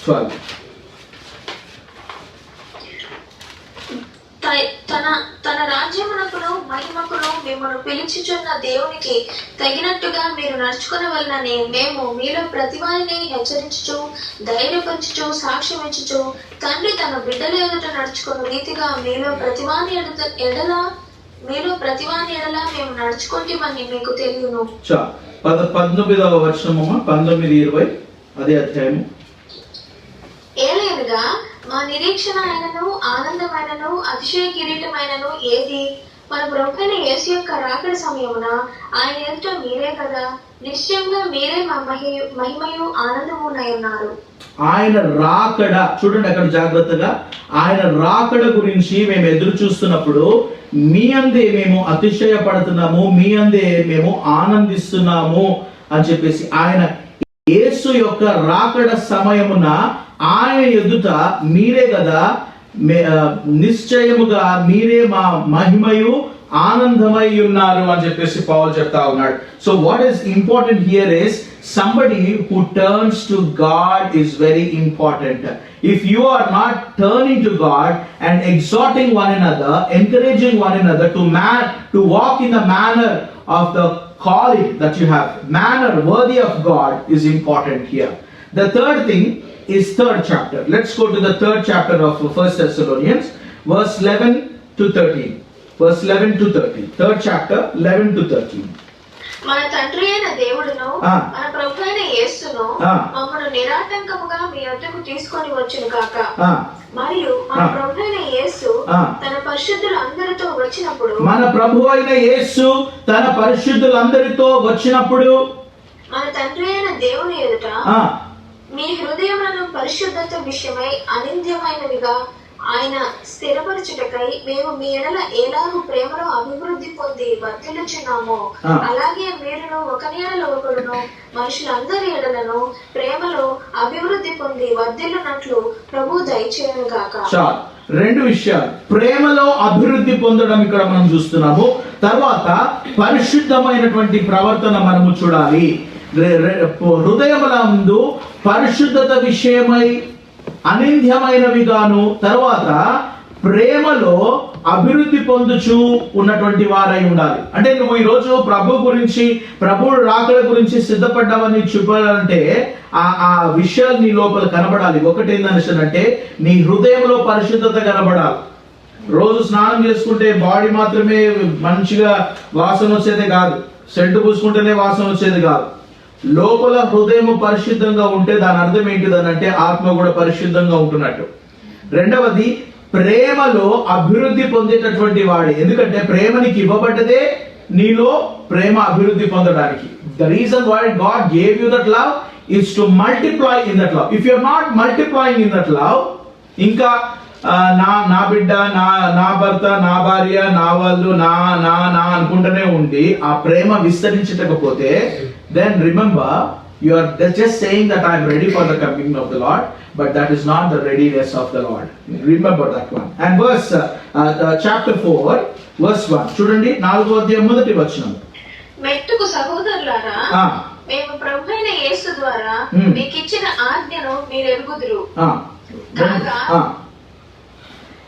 12. తన రాజ్యమునకును మహిమకును మిమ్మల్ని పిలిచిచున్న దేవునికి తగినట్టుగా మీరు నడుచుకునవలనని మేము మీలో ప్రతివారిని హెచ్చరించుచు ధైర్యపరచుచు సాక్ష్యం ఇచ్చుచు తండ్రి తన బిడ్డల ఎదుట నడుచుకున్న రీతిగా మీలో ప్రతివాని ఎడల మేము నడుచుకుంటామని మీకు తెలియను. 19వ వచనము 19-20 అదే అధ్యాయము. ఏలైనగా మా నిరీక్షణ అయినను ఆనందమైనను అతిశయ కిరీటమైనను ఏది? మన ప్రభువైన యేసు యొక్క రాకడ సమయమున ఆయన ఎదుట మీరే కదా. నిశ్చయంగా మీరే మా మహిమయు ఆనందమునై ఉన్నారు. ఆయన రాకడ చూడండి అక్కడ జాగ్రత్తగా, ఆయన రాకడ గురించి మేము ఎదురు చూస్తున్నప్పుడు మీ అందే మేము అతిశయపడుతున్నాము, మీ అందే మేము ఆనందిస్తున్నాము అని చెప్పేసి, ఆయన యేసు యొక్క రాకడ సమయమున ఆయన ఎదుట మీరే కదా, నిశ్చయముగా మీరే మా మహిమయు ఆనందమై ఉన్నారు అని చెప్పేసి పౌలు చెప్తా ఉన్నాడు. So what is important here is somebody who turns to God is very important. If you are not turning to God and exhorting one another, encouraging one another to walk in the manner of the calling that you have, manner worthy of God is important here. The third thing is third chapter. Let's go to the third chapter of First Thessalonians, verse 11 to 13. Verse 11 to 13. Third chapter, 11 to 13. మన తండ్రి అయిన దేవుడును మన ప్రభు అయిన యేసును మమ్మను నిరాటంకముగా మీ వద్దకు తీసుకొని వచ్చును కాక. మరియు మన ప్రభు అయిన యేసు తన పరిశుద్ధులందరితో వచ్చినప్పుడు మన తండ్రి అయిన దేవుని ఎదుట మీ హృదయములను పరిశుద్ధత విషయమై అనింద్యమైనవిగా ఆయన స్థిరపరచుటకై మేము మీ ఎడల ఎలాగూ ప్రేమలో అభివృద్ధి పొంది వర్ధిల్లుచున్నామో అలాగే మీరును ఒకని ఎడల ఒకడును మనుషులందరి ఎడలను ప్రేమలో అభివృద్ధి పొంది వర్ధిల్లునట్లు ప్రభు దయచేయును గాక. రెండు విషయాలు, ప్రేమలో అభివృద్ధి పొందడం ఇక్కడ మనం చూస్తున్నాము. తర్వాత పరిశుద్ధమైనటువంటి ప్రవర్తన మనము చూడాలి. హృదయములందు పరిశుద్ధత విషయమై అనింద్యమైనవిగాను, తర్వాత ప్రేమలో అభివృద్ధి పొందుచు ఉన్నటువంటి వారై ఉండాలి. అంటే నువ్వు ఈరోజు ప్రభు గురించి, ప్రభు రాకడ గురించి సిద్ధపడ్డావని చూపాలంటే ఆ విషయాలు నీ లోపల కనబడాలి. ఒకటి ఏంటంటే నీ హృదయంలో పరిశుద్ధత కనబడాలి. రోజు స్నానం చేసుకుంటే బాడీ మాత్రమే మంచిగా వాసన వచ్చేది కాదు, సెంటు పూసుకుంటేనే వాసన వచ్చేది కాదు. లోపల హృదయం పరిశుద్ధంగా ఉంటే దాని అర్థం ఏంటిదనంటే ఆత్మ కూడా పరిశుద్ధంగా ఉంటున్నట్టు. రెండవది, ప్రేమలో అభివృద్ధి పొందేటటువంటి వాడు. ఎందుకంటే ప్రేమ నీకు ఇవ్వబడ్డదే నీలో ప్రేమ అభివృద్ధి పొందడానికి. The reason why God gave you that love is to multiply in that love. If you are not multiplying in that love, ఇంకా నా బిడ్డ, నా భర్త, నా భార్య, నా వాళ్ళు, నా అనుకుంటూనే ఉండి ఆ ప్రేమ విస్తరించకపోతే, then remember you are just saying that I am ready for the coming of the Lord, but that is not the readiness of the Lord. Remember that one. And verse chapter 4 verse 1 చూడండి, 4వ అధ్యాయం మొదటి వచనం. మెట్టుకు సహోదరులారా, మేము ప్రభువైన యేసు ద్వారా మీకు ఇచ్చిన ఆజ్ఞను మీరు ఎరుగుదురు. కాగా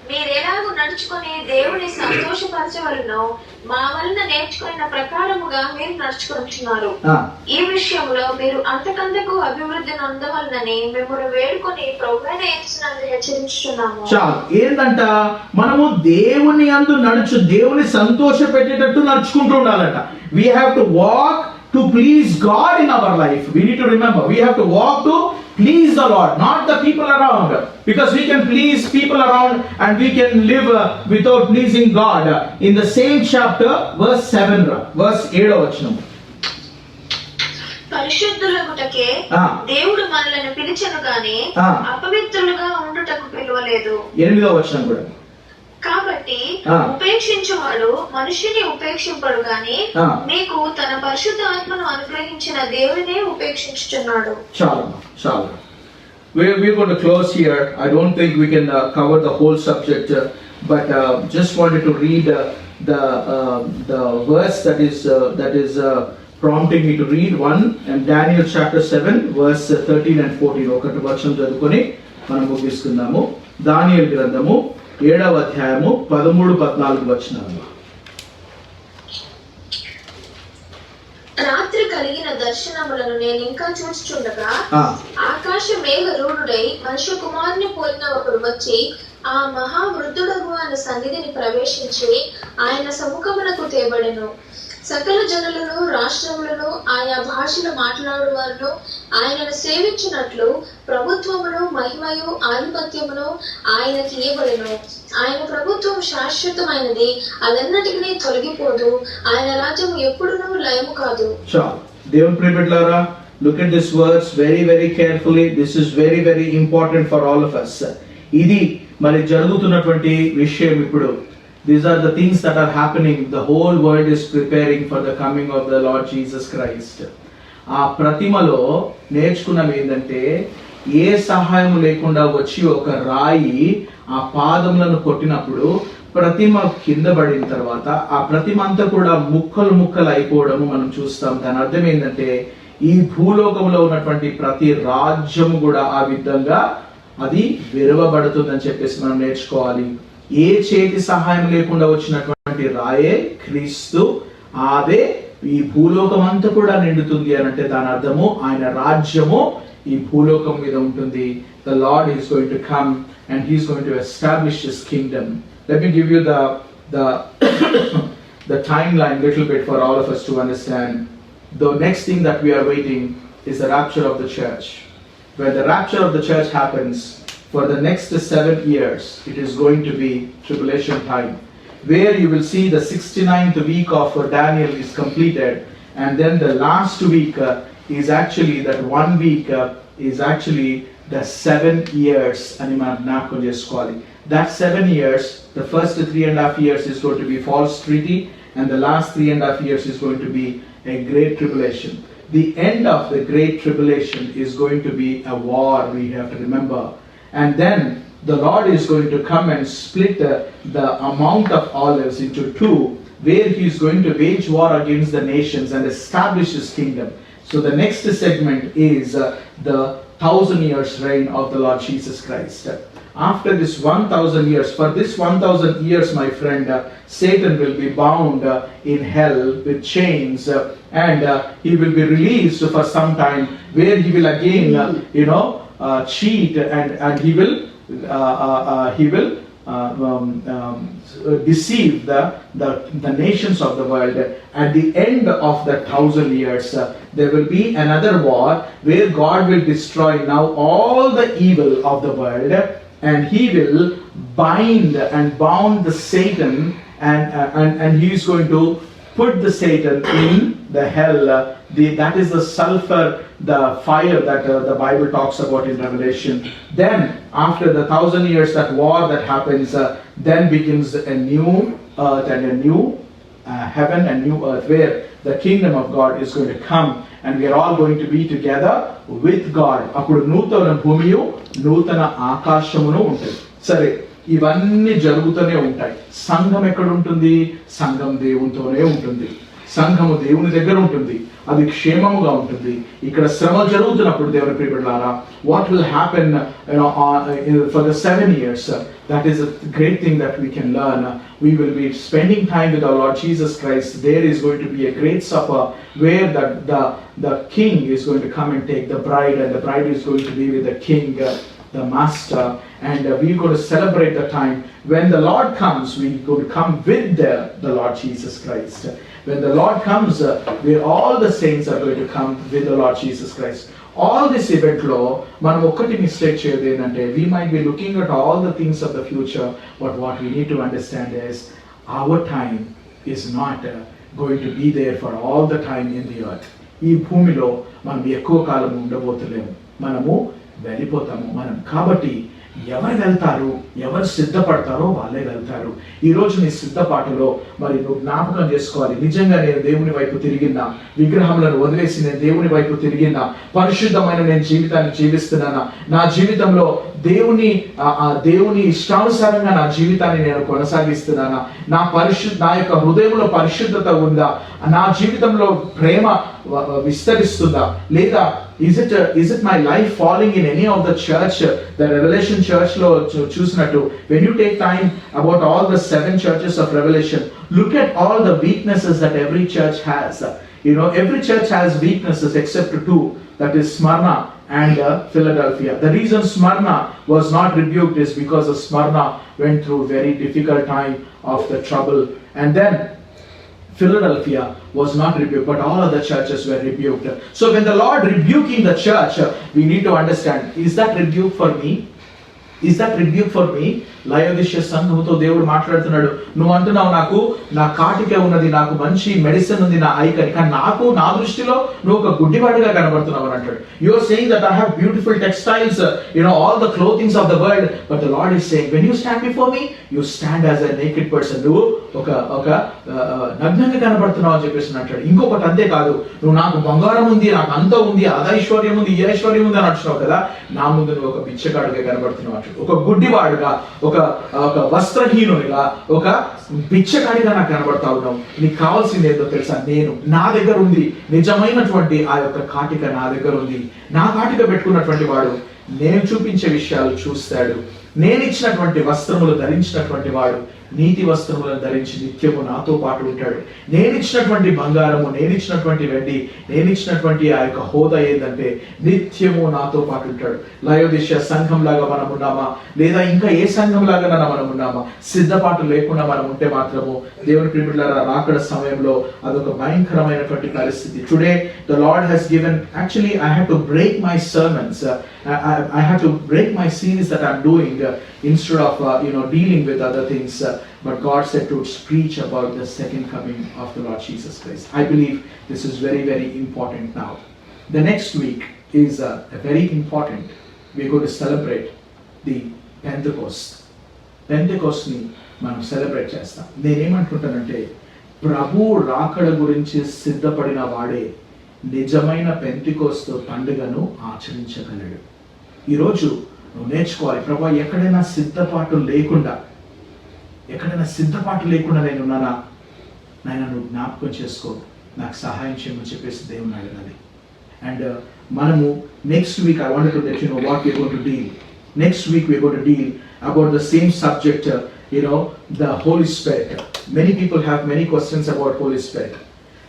మీరెలాగూ నడుచుకొని దేవుని సంతోషపరచవలనో మా వలన నేర్చుకున్న ప్రకారముగా మీరు నడుచుకుంటున్నారు. ఈ విషయంలో మీరు అంతకంతకు అభివృద్ధి నొందవలనని మిమ్మల్ని వేడుకొని ప్రభువైన యేసునందు హెచ్చరించుచున్నాము. ఏంటంట, మనము దేవుని యందు దేవుని సంతోష పెట్టేటట్టు నడుచుకుంటూ ఉండాలంట. We have to walk to please God in our life. We need to remember, we have to walk to please the Lord, not the people around, because we can please people around and we can live without pleasing God. In the same chapter verse 7 verse 7వ వచనం, పరిశుద్ధులగుటకే దేవుడు మనలను పిలిచెను గాని అపవిత్రులుగా ఉండుటకు పిలువలేదు. 8వ వచనం కూడా, కాబట్టి ఉపేక్షించువాడు మనుషుని ఉపేక్షింపడు గాని మీకు తన పరిశుద్ధ ఆత్మను అనుగ్రహించిన దేవుడినే ఉపేక్షించుచున్నాడు. చాలా we're going to close here. I don't think we can cover the whole subject, but just wanted to read the verse that is prompting me to read one, and Daniel chapter 7 verse 13 and 14. ఒకటి వచనం చదువుకొని మనం ముగిస్తున్నాము. దానియేలు గ్రంథము 7వ అధ్యాయము 13-14 వచనాలు. రాత్రి కలిగిన దర్శనములను నేను ఇంకా చూచుచుండగా ఆకాశ మేఘరూఢుడై మనుష్య కుమారుని పోలిన ఒకడు వచ్చి ఆ మహావృద్ధుడగు ఆయన సన్నిధిని ప్రవేశించి ఆయన సముఖమునకు తేబడెను. సకల జనులను, రాష్ట్రములను, ఆయా భాషలు మాట్లాడువారును ఆయనను సేవించినట్లు ప్రభుత్వమును, మహిమయు, ఆధిపత్యమును ఆయనకి ఇవ్వబడెను. ఆయన ప్రభుత్వం శాశ్వతమైనది, అదన్నటికీ తొలగిపోదు. ఆయన రాజ్యము ఎప్పుడునూ లయము కాదు. దేవుని ప్రియబిడ్డలారా, look at this verse very very carefully. This is very very important for all of us. ఇది మరి జరుగుతున్నటువంటి విషయం. ఇప్పుడు these are the things that are happening. The whole world is preparing for the coming of the Lord Jesus Christ. ఆ ప్రతిమలో నేర్చుకున్నది ఏంటంటే, ఏ సహాయం లేకుండా వచ్చి ఒక రాయి ఆ పాదములను కొట్టినప్పుడు ప్రతిమ కింద పడిన తర్వాత ఆ ప్రతిమ అంతా కూడా ముక్కలు అయిపోవడము మనం చూస్తాం. దాని అర్థం ఏంటంటే, ఈ భూలోకంలో ఉన్నటువంటి ప్రతి రాజ్యము కూడా ఆ విధంగా అది విరవబడుతుందని చెప్పేసి మనం నేర్చుకోవాలి. ఏ చేతి సహాయం లేకుండా వచ్చినటువంటి రాయే క్రీస్తు. అదే ఈ భూలోకం అంతా కూడా నిండుతుంది అని అంటే దాని అర్థము ఆయన రాజ్యము ఈ భూలోకం మీద ఉంటుంది. The Lord is going to come and he is going to establish his kingdom. Let me give you the timeline little bit for all of us to understand. The next thing that we are waiting is the rapture of the church. When the rapture of the church happens, for the next 7 years, it is going to be tribulation time, where you will see the 69th week of Daniel is completed, and then the last week is actually that 1 week is actually the 7 years. That 7 years, the first 3.5 years is going to be false treaty, and the last 3.5 years is going to be a great tribulation. The end of the great tribulation is going to be a war, we have to remember. And then the Lord is going to come and split the amount of olives into two, where he is going to wage war against the nations and establish his kingdom. So the next segment is the 1,000 years reign of the Lord Jesus Christ. After this 1,000 years, for this 1,000 years, my friend, Satan will be bound in hell with chains, and he will be released for some time, where he will again cheat, and he will deceive the nations of the world. At the end of the 1,000 years, there will be another war where God will destroy now all the evil of the world, and He will bind and bound the Satan, and He is going to put the Satan in the hell. That is the sulfur, the fire that the Bible talks about in Revelation. Then after the 1,000 years, that war that happens, then begins a new earth and a new heaven and new earth, where the kingdom of God is going to come, and we are all going to be together with God. అప్పుడు నూతన భూమియు నూతన ఆకాశమును ఉంటుంది. సరే, ఇవన్నీ జరుగుతూనే ఉంటాయి. సంఘం ఎక్కడ ఉంటుంది? సంఘం దేవునితోనే ఉంటుంది. సంఘము దేవుని దగ్గర ఉంటుంది. అది క్షేమముగా ఉంటుంది. ఇక్కడ శ్రమ జరుగుతున్నప్పుడు దేవుని ప్రియబిడ్డలారా, what will happen for the 7 years? That is a great thing that we can learn. We will be spending time with our Lord Jesus Christ. There is going to be a great supper where the king is going to come and take the bride, and the bride is going to be with the king, the master, and we're going to celebrate the time when the Lord comes. We're going to come with the Lord Jesus Christ. When the Lord comes, where all the saints are going to come with the Lord Jesus Christ. All this event లో మనం ఒక్కటి మిస్టేక్ చేయదు ఏంటంటే, we might be looking at all the things of the future, but what we need to understand is our time is not going to be there for all the time in the earth. ఈ భూమిలో మనం ఎక్కువ కాలం ఉండబోతలేము, మనము వెళ్ళిపోతాము. మనం కాబట్టి ఎవరు వెళ్తారు, ఎవరు సిద్ధపడతారో వాళ్ళే వెళ్తారు. ఈరోజు నీ సిద్ధపాటులో మరి నువ్వు జ్ఞాపకం చేసుకోవాలి, నిజంగా నేను దేవుని వైపు తిరిగినా, విగ్రహములను వదిలేసి నేను దేవుని వైపు తిరిగినా, పరిశుద్ధమైన నేను జీవితాన్ని జీవిస్తున్నానా, నా జీవితంలో దేవుని ఇష్టానుసారంగా నా జీవితాన్ని నేను కొనసాగిస్తున్నానా, నా యొక్క హృదయంలో పరిశుద్ధత ఉందా, నా జీవితంలో ప్రేమ విస్తరిస్తుందా, లేదా is it my life falling in any of the church, the Revelation church లో చూసినట్టు, when you take time about all the 7 churches of Revelation, look at all the weaknesses that every church has. Every church has weaknesses except 2, that is Smyrna and Philadelphia. The reason Smyrna was not rebuked is because of Smyrna went through very difficult time of the trouble, and then Philadelphia was not rebuked, but all other churches were rebuked. So when the Lord rebuking the church, we need to understand, is that rebuke for me? Is that rebuke for me? లయోదిషియ సంఘముతో దేవుడు మాట్లాడుతున్నాడు, నువ్వు అంటున్నావు నాకు నా కాటిక ఉన్నది, నాకు మంచి మెడిసిన్ ఉంది నా ఐకని, కానీ నా దృష్టిలో నువ్వు ఒక గుడ్డివాడిగా కనబడుతున్నావు అని అంటాడు. You are saying that I have beautiful textiles, all the clothings of the world, but the Lord is saying, when you stand before me, you stand as a naked person. నువ్వు ఒక నగ్నంగా కనబడుతున్నావు అని చెప్పేసి అంటాడు. ఇంకొకటి అంతే కాదు, నువ్వు నాకు బంగారం ఉంది, నాకు అంత ఉంది, అదైశ్వర్యం ఉంది, ఈ ఐశ్వర్యం ఉంది అని అంటున్నావు కదా, నా ముందు నువ్వు ఒక బిచ్చగాడుగా కనబడుతున్నావు అంటాడు. ఒక గుడ్డివాడుగా, ఒక వస్త్రహీనునిగా, ఒక బిచ్చగాడిగా నాకు కనబడతా ఉన్నావు. నీకు కావాల్సింది ఏంటో తెలుసా? నా దగ్గర ఉంది నిజమైనటువంటి ఆ యొక్క కాటిక, నా దగ్గర ఉంది. నా కాటిక పెట్టుకున్నటువంటి వాడు నేను చూపించే విషయాలు చూస్తాడు. నేను ఇచ్చినటువంటి వస్త్రములు ధరించినటువంటి వాడు నీతి వస్త్రములను ధరించి నిత్యము నాతో పాటు ఉంటాడు. నేను ఇచ్చినటువంటి బంగారము, నేను ఇచ్చినటువంటి వెండి, నేను ఇచ్చినటువంటి ఆ యొక్క హోదా ఏంటంటే నిత్యము నాతో పాటు ఉంటాడు. లయోదిషియ సంఘం లాగా మనం ఉన్నామా, లేదా ఇంకా ఏ సంఘం లాగా మనం ఉన్నామా? సిద్ధపాటు లేకుండా మనం ఉంటే మాత్రము దేవుని ప్రియమిట్లారా రాకడ సమయంలో అదొక భయంకరమైనటువంటి పరిస్థితి. Today the lord has given, actually I have to break my sermons, I have to break my series that I'm doing instead of dealing with other things. But God said to preach about the second coming of the Lord Jesus Christ. I believe this is very, very important now. The next week is very important. We're going to celebrate the Pentecost. Pentecost ni మనం సెలబ్రేట్ చేస్తాం. నేనేమనుకుంటానంటే, ప్రభు రాకడ గురించి సిద్ధపడిన వాడే నిజమైన పెంతెకోస్తు పండుగను ఆచరించగలడు. ఈరోజు నువ్వు నేర్చుకోవాలి, ప్రభా ఎక్కడైనా సిద్ధపాటు లేకుండా నేను ఉన్నానా, నాయన నువ్వు జ్ఞాపకం చేసుకో, నాకు సహాయం చేయమని చెప్పేసి దేవుని అడగాలి. అండ్ మనము next week I wanted to let you know what we are going to deal. Next week we are going to deal about the same subject, the Holy Spirit. Many people have many questions about Holy Spirit.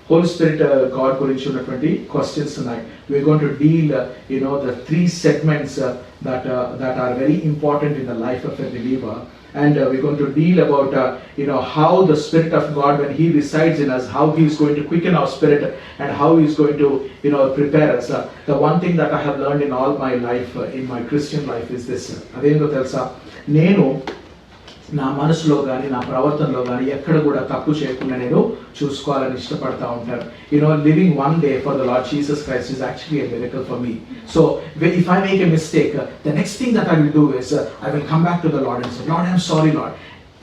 Holy Spirit God గురించి ఉన్నటువంటి క్వశ్చన్స్ ఉన్నాయి. We're going to deal the three segments that are very important in the life of a believer, and we're going to deal about how the Spirit of God, when He resides in us, how He is going to quicken our spirit and how He is going to prepare us. The one thing that I have learned in all my life, in my Christian life, is this. అదేంటో తెలుసా, నేను నా మనసులో కానీ నా ప్రవర్తనలో కానీ ఎక్కడ కూడా తప్పు చేయకుండా నేను చూసుకోవాలని ఇష్టపడతా ఉంటాను. Living one day for the Lord Jesus Christ is actually a miracle for me. So if I make a mistake, the next thing that I will do is I will come back to the Lord and say, Lord, I'm sorry, Lord.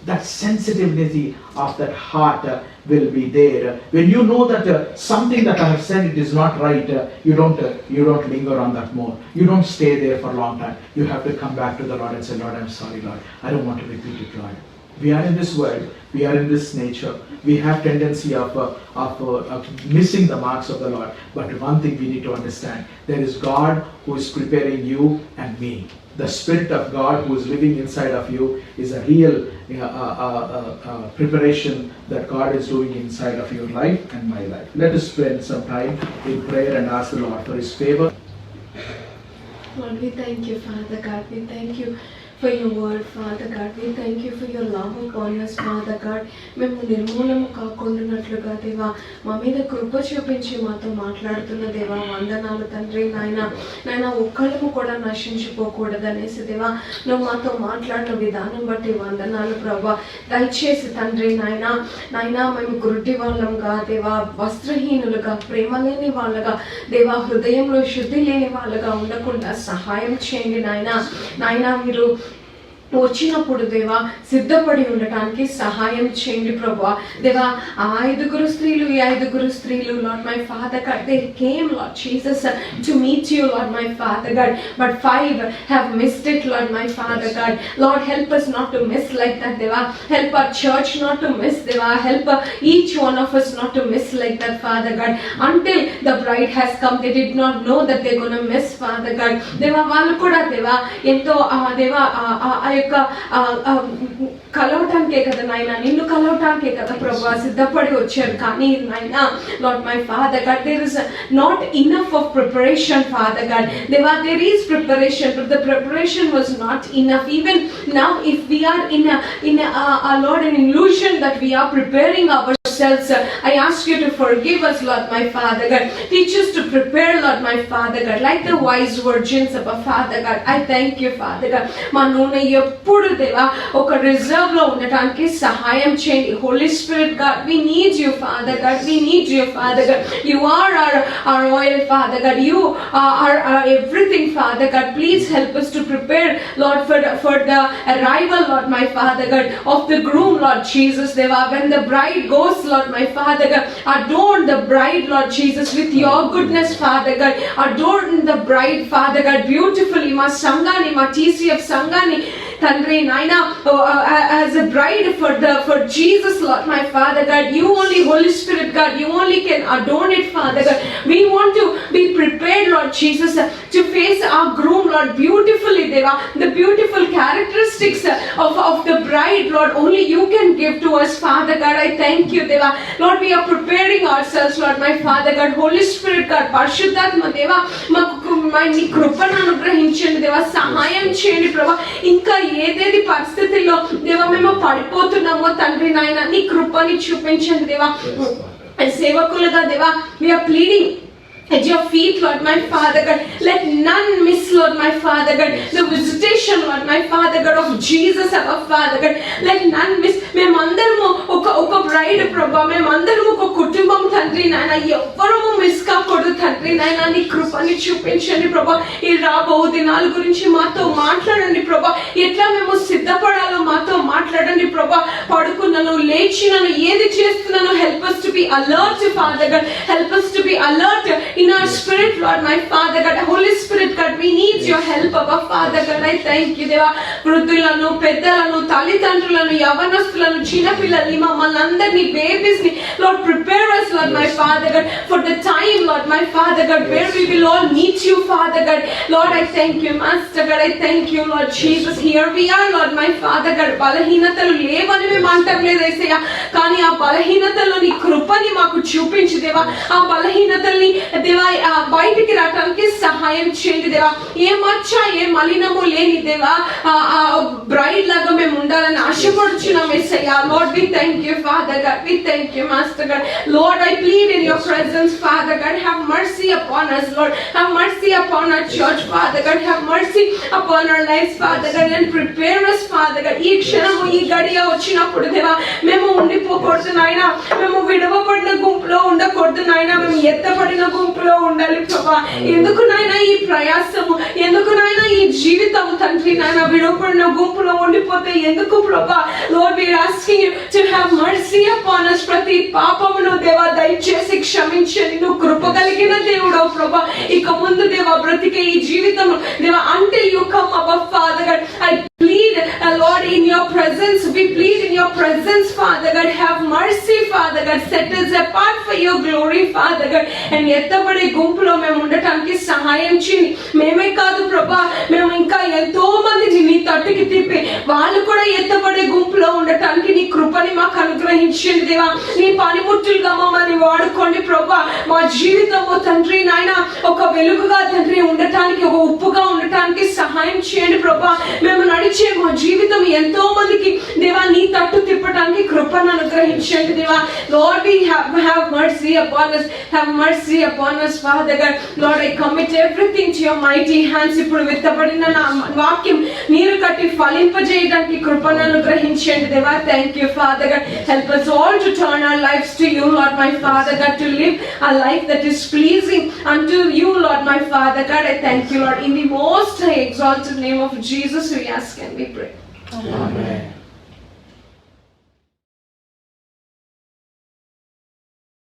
That sensitivity of that heart will be there. When you know that something that I have said it is not right, you don't linger on that more. You don't stay there for a long time. You have to come back to the Lord and say, Lord, I'm sorry, Lord. I don't want to repeat it, Lord. We are in this world. We are in this nature. We have tendency of missing the marks of the Lord. But one thing we need to understand: there is God who is preparing you and me. The Spirit of God who is living inside of you is a real preparation that God is doing inside of your life and my life. Let us spend some time in prayer and ask the Lord for His favor. Lord, we thank you, Father God. We thank you for your word, Father God. We thank you for your love upon us, Father God. మేము నిర్మూలము కాకుండానట్లుగా దేవా మా మీద కృప చూపించి మాతో మాట్లాడుతున్న దేవా వందనాలు తండ్రి. నాయన ఒక్కళ్ళము కూడా నశించిపోకూడదనేసి దేవా నువ్వు మాతో మాట్లాడిన విధానం బట్టి వందనాలు ప్రభా. దయచేసి తండ్రి నాయన మేము గురుటి వాళ్ళంగా దేవా, వస్త్రహీనులుగా, ప్రేమ లేని వాళ్ళగా దేవా, హృదయంలో శుద్ధి లేని వాళ్ళగా ఉండకుండా సహాయం చేయండి నాయన. మీరు వచ్చినప్పుడు దేవా సిద్ధపడి ఉండటానికి సహాయం చేయండి ప్రభా. దేవా ఆ ఐదుగురు స్త్రీలు Lord my Father God, they came, Lord Jesus, to meet you, Lord my Father God, but 5 have missed it, Lord my Father God. Lord, help us not to miss like that, Deva. Help our church not to miss, Deva. Help each one of us not to miss like that, Father God. Until the bride has come, they did not know that they're going to miss, Father God. Deva వాళ్ళు కూడా దేవా ఎంతో దేవా కలవటానికే కదా నాయన, నిన్ను కలవటానికే కదా ప్రభా సిద్ధపడి వచ్చారు. కానీ నాయన Lord my Father God, there is not enough of preparation, Father God. There is preparation, but the preparation was not enough. Even now, if we are in a Lord, an illusion that we are preparing ourselves, I ask you to forgive us, Lord my Father God. Teach us to prepare, Lord my Father God, like the wise virgins of our Father God. I thank you, Father God. మా నూనె ఎప్పుడు దేవా ఒక రిజర్వ్ లో ఉండటానికి సహాయం చేయండి. Holy Spirit God, we need you, Father God. We need you, Father God. You are our oil, Father God. You are everything, Father God. Please help us to prepare, Lord, for the arrival, Lord my Father God, of the groom, Lord Jesus Deva. When the bride goes, Lord my Father God, adorn the bride, Lord Jesus, with your goodness, Father God. Adorn the bride, Father God, beautifully. Ma Sangani, ma TCF Sangani, Tandri Naina, as a bride for Jesus, Lord my Father God. You only, Holy Spirit God, you only can adorn it, Father God. We want to be prepared, Lord Jesus, to face our groom, Lord, beautifully, Deva. The beautiful characteristics of the bride, Lord, only you can give to us, Father God. I thank you, Deva. Lord, we are preparing ourselves, Lord my Father God. Holy Spirit God, Parishuddhatma Deva, నీ కృపను అనుగ్రహించండి దేవా, సహాయం చేయండి ప్రభా. ఇంకా ఏదేది పరిస్థితుల్లో దేవా మేము పడిపోతున్నామో తండ్రి నాయన, నీ కృపని చూపించండి దేవా. సేవకులుగా దేవా, we are pleading at your feet, Lord my Father God. Let none miss, Lord my Father God, the visitation, Lord my Father God, of Jesus our Father God. Let none miss. మేమందరము ఒక బ్రైడ్ ప్రభా, మేమందరము ఒక కుటుంబం తండ్రి నాయన, ఎవ్వరము మిస్ కాకూడదు తండ్రి నాయన. నీ కృపని చూపించండి ప్రభా. ఈ రాబో దినాల గురించి మాతో మాట్లాడండి ప్రభా. ఎట్లా మేము సిద్ధపడాలో మాతో మాట్లాడండి ప్రభా. పడుకున్నాను, లేచినాను, ఏది చేస్తున్నాను, help us to be alert, Father God. Help us to be alert in our spirit, Lord, my Father God. Holy Spirit, God, we need your help, Abba Father God. I thank you, Deva. వృద్ధులను, పెద్దలను, తల్లిదండ్రులను, యవనస్తులను, చిన్నపిల్లల్ని, మమ్మల్ని అందరినీ, babies ని, Lord, prepare us, Lord, my Father God, for the time, Lord, my Father God, where we will all meet you, Father God. Lord, I thank you, Master God. I thank you, Lord Jesus. Here we are, Lord, my Father God. బలహీనతలు లేవని మేము అంటలేదు యేసయ్యా, కానీ ఆ బలహీనతలో నీ కృపని మాకు చూపించు దేవా. ఆ బలహీనతల్ని దేవా బయటికి రావడానికి సహాయం చేయండి దేవా. ఏ మచ్చ, ఏ మలినము లేని దేవా బ్రైడ్ లాగా మేము ఉండాలని ఆశపడుచున్నాం యేసయ్యా. Lord, we thank you, Father God. We thank you, Master God. Lord, I plead in your presence, Father God. Have mercy upon us, Lord. Have mercy upon our church, Father God. Have mercy upon our lives, Father God, and prepare us, Father God. ఈ క్షణము, ఈ గడియ వచ్చినప్పుడు దేవా మేము ఉండిపోకూడదు నాయనా, మేము విడవబడిన గుంపులో ఉండకూడదు నాయనా, మేము ఎత్తబడిన గుంపులో ఉండాలి ప్రభా. ఎందుకు నాయనా ఈ ప్రయాసము, ఎందుకు నాయనా ఈ జీవితము తండ్రి నాయన విడవబడిన గుంపులో ఉండిపోతే ఎందుకు ప్రభా? Lord, we are asking you to have mercy upon us. ప్రతి పాపమును దేవా దయచేసి క్షమించండి. నువ్వు కృప కలిగిన దేవుడవు ప్రభా. ఇక ముందు దేవా బ్రతికే ఈ జీవితము దేవా until you come, Abba Father God, I plead, Lord, in your presence. We plead in your presence, Father God. Have mercy, Father God. Set us apart for your glory, Father God. And ఎత్తబడే గుంపులో మేము ఉండటానికి సహాయం చేయండి. మేమే కాదు ప్రభా, మేము ఇంకా ఎంతో మందిని నీ తట్టుకి తిప్పి వాళ్ళు కూడా ఎత్తబడే గుంపులో ఉండటానికి నీ కృపని మాకు అనుగ్రహించండి దేవా. నీ పనిముట్టులుగా మమ్మల్ని వాడుకోండి ప్రభా. మా జీవితంలో తండ్రి నాయన ఒక వెలుగుగా తండ్రి ఉండటానికి, ఒక ఉప్పుగా ఉండటానికి సహాయం చేయండి ప్రభా. మేము నడిచే మా జీవితం ఎంతో మందికి దేవా నీ తట్టు తిప్పడానికి కృపను అనుగ్రహించండి దేవా. Lord, we have mercy upon us. Have mercy upon us, Father God. Lord, I commit everything to your mighty hands. ఇప్పుడు విత్తబడిన నా వాక్యం నీరు కట్టి ఫలింపజేయడానికి కృపను అనుగ్రహించండి దేవా. Thank you, Father God. Help us all to turn our lives to you, Lord, my Father God, to live a life that is pleasing unto you, Lord, my Father God. I thank you, Lord. In the most high exalted name of Jesus we ask and we pray. Amen.